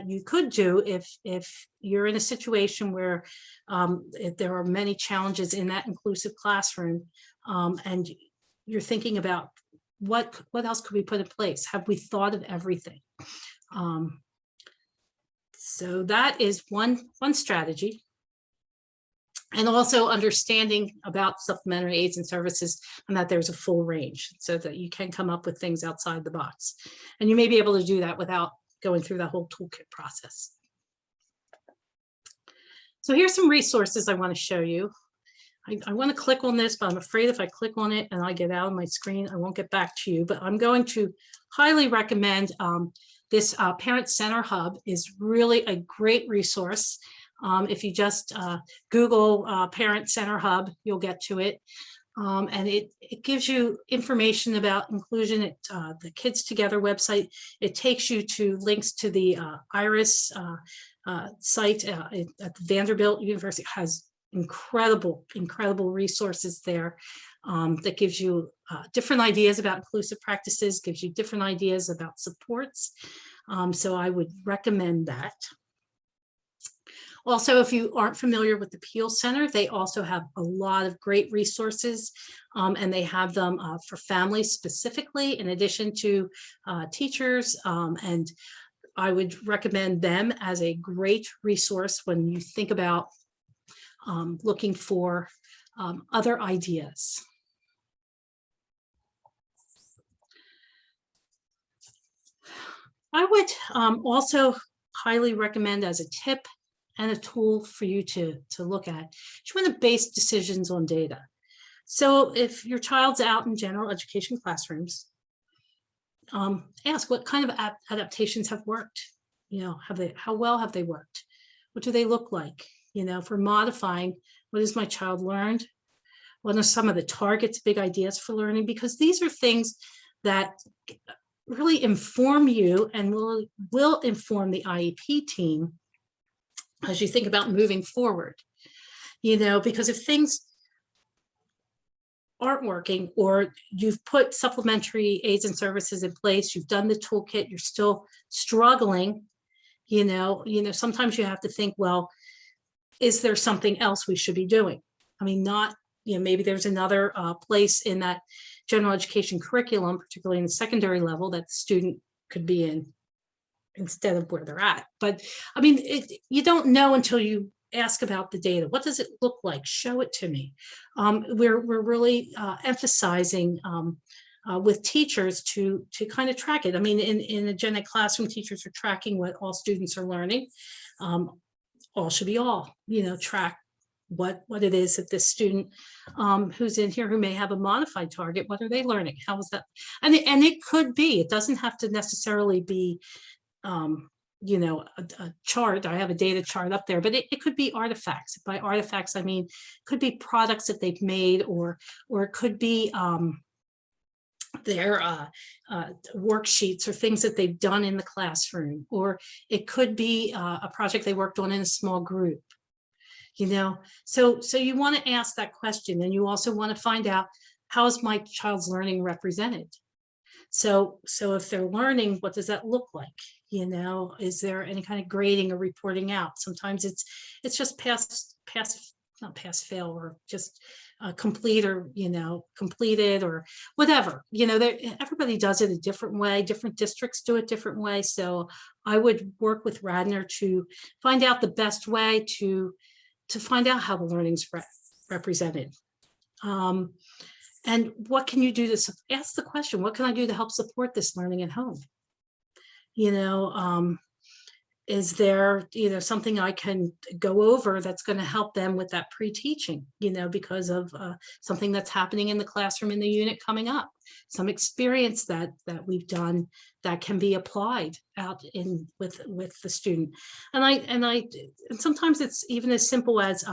you could do if you're in a situation where if there are many challenges in that inclusive classroom, and you're thinking about what else could we put in place? Have we thought of everything? So that is one strategy. And also understanding about supplementary aids and services, and that there's a full range so that you can come up with things outside the box. And you may be able to do that without going through that whole toolkit process. So here's some resources I want to show you. I want to click on this, but I'm afraid if I click on it and I get out of my screen, I won't get back to you. But I'm going to highly recommend this Parent Center Hub. Is really a great resource. If you just Google Parent Center Hub, you'll get to it. And it gives you information about inclusion at the Kids Together website. It takes you to links to the IRIS site at the Vanderbilt University. It has incredible resources there that gives you different ideas about inclusive practices, gives you different ideas about supports. So I would recommend that. Also, if you aren't familiar with the Peel Center, they also have a lot of great resources, and they have them for families specifically, in addition to teachers. And I would recommend them as a great resource when you think about looking for other ideas. I would also highly recommend, as a tip and a tool for you to look at, you want to base decisions on data. So if your child's out in general education classrooms, ask what kind of adaptations have worked. How well have they worked? What do they look like? If we're modifying, what has my child learned? What are some of the targets, big ideas for learning? Because these are things that really inform you and will inform the IEP team as you think about moving forward. Because if things aren't working, or you've put supplementary aids and services in place, you've done the toolkit, you're still struggling, Sometimes you have to think, well, is there something else we should be doing? I mean, not, maybe there's another place in that general education curriculum, particularly in the secondary level, that the student could be in instead of where they're at. But I mean, you don't know until you ask about the data. What does it look like? Show it to me. We're really emphasizing with teachers to kind of track it. I mean, in a gen ed classroom, teachers are tracking what all students are learning. All should be all, track what it is that this student who's in here who may have a modified target, what are they learning? How is that? And it could be, it doesn't have to necessarily be a chart. I have a data chart up there, but it could be artifacts. By artifacts, I mean, could be products that they've made, or it could be their worksheets or things that they've done in the classroom, or it could be a project they worked on in a small group. So you want to ask that question, and you also want to find out, how is my child's learning represented? So if they're learning, what does that look like? Is there any kind of grading or reporting out? Sometimes it's just not pass fail, or just complete, or completed, or whatever. Everybody does it a different way. Different districts do it different way. So I would work with Radnor to find out the best way to find out how the learning's represented. And what can you do to ask the question, what can I do to help support this learning at home? Is there, something I can go over that's going to help them with that pre-teaching, because of something that's happening in the classroom in the unit coming up, some experience that we've done that can be applied out in with the student. And sometimes it's even as simple as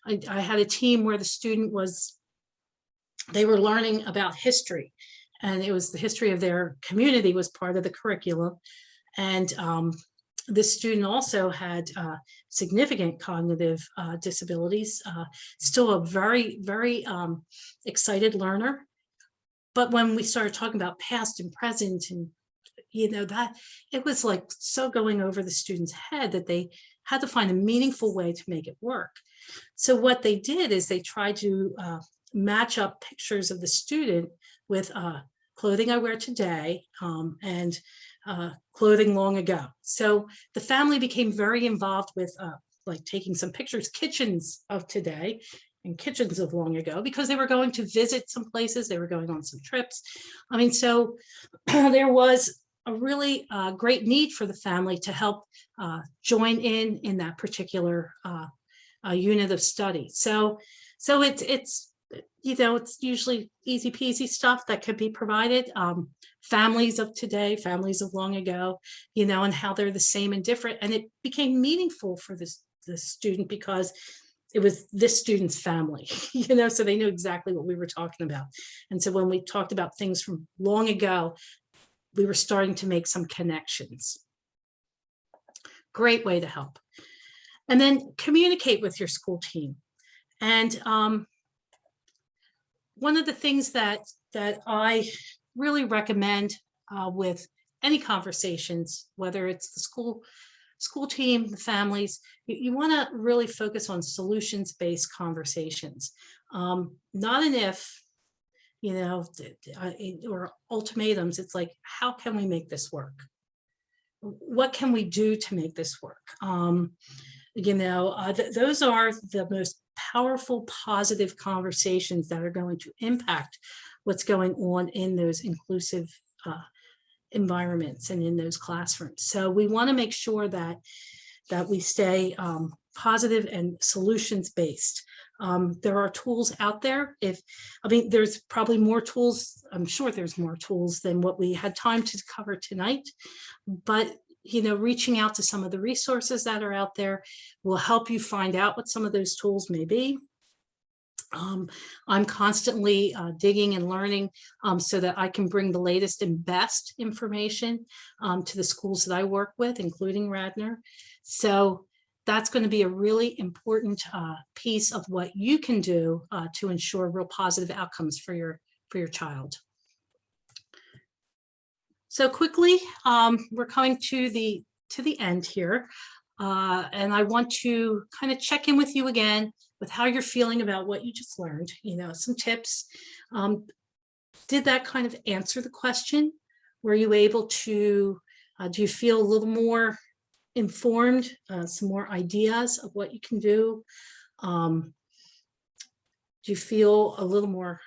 I had a team where the student they were learning about history, and it was the history of their community was part of the curriculum. And this student also had significant cognitive disabilities, still a very, very excited learner. But when we started talking about past and present, and that, it was like so going over the student's head that they had to find a meaningful way to make it work. So what they did is they tried to match up pictures of the student with clothing I wear today and clothing long ago. So the family became very involved with like taking some pictures, kitchens of today and kitchens of long ago, because they were going to visit some places, they were going on some trips. I mean, so there was a really great need for the family to help join in that particular unit of study. So it's it's usually easy peasy stuff that could be provided. Families of today, families of long ago, and how they're the same and different. And it became meaningful for the student because it was this student's family, so they knew exactly what we were talking about. And so when we talked about things from long ago, we were starting to make some connections. Great way to help. And then communicate with your school team. And one of the things that I really recommend with any conversations, whether it's the school team, the families, you want to really focus on solutions-based conversations, not an if, or ultimatums. It's like, how can we make this work? What can we do to make this work? Those are the most powerful, positive conversations that are going to impact what's going on in those inclusive environments and in those classrooms. So we want to make sure that we stay positive and solutions-based. There are tools out there. There's probably more tools. I'm sure there's more tools than what we had time to cover tonight, but reaching out to some of the resources that are out there will help you find out what some of those tools may be. I'm constantly digging and learning so that I can bring the latest and best information to the schools that I work with, including Radnor. So that's going to be a really important piece of what you can do to ensure real positive outcomes for your child. So quickly, we're coming to the to the end here. And I want to kind of check in with you again with how you're feeling about what you just learned, some tips. Did that kind of answer the question? Were you able to, do you feel a little more informed, some more ideas of what you can do? Do you feel a little more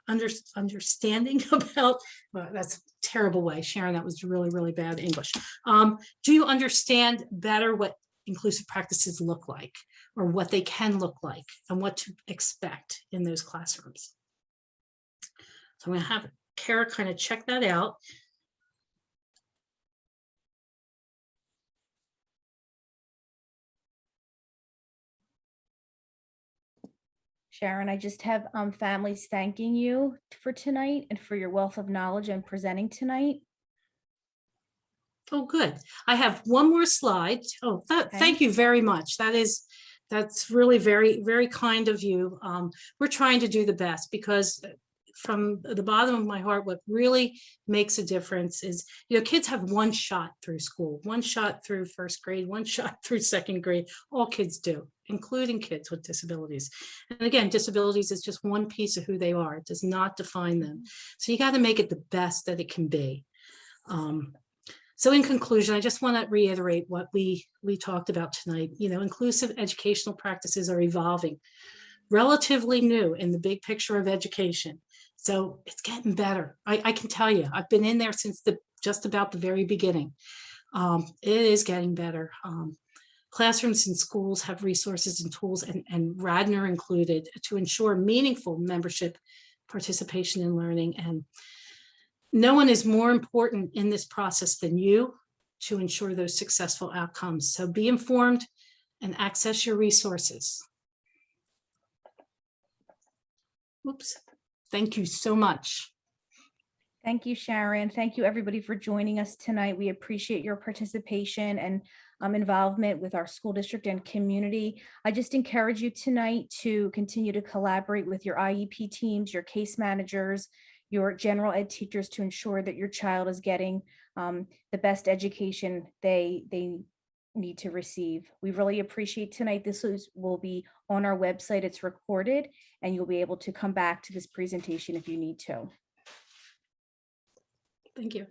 understanding about, well, that's a terrible way, Sharon, that was really, really bad English. Do you understand better what inclusive practices look like, or what they can look like, and what to expect in those classrooms? So I'm going to have Kara kind of check that out. Sharon, I just have families thanking you for tonight and for your wealth of knowledge and presenting tonight. Oh, good. I have one more slide. Oh, thank you very much. That's really very, very kind of you. We're trying to do the best, because from the bottom of my heart, what really makes a difference is, kids have one shot through school, one shot through first grade, one shot through second grade. All kids do, including kids with disabilities. And again, disabilities is just one piece of who they are. It does not define them. So you got to make it the best that it can be. So in conclusion, I just want to reiterate what we talked about tonight. Inclusive educational practices are evolving, relatively new in the big picture of education. So it's getting better. I can tell you, I've been in there since just about the very beginning. It is getting better. Classrooms and schools have resources and tools, and Radnor included, to ensure meaningful membership, participation in learning. And no one is more important in this process than you to ensure those successful outcomes. So be informed and access your resources. Oops. Thank you so much. Thank you, Sharon. Thank you, everybody, for joining us tonight. We appreciate your participation and involvement with our school district and community. I just encourage you tonight to continue to collaborate with your IEP teams, your case managers, your general ed teachers, to ensure that your child is getting the best education they need to receive. We really appreciate tonight. This will be on our website. It's recorded, and you'll be able to come back to this presentation if you need to. Thank you.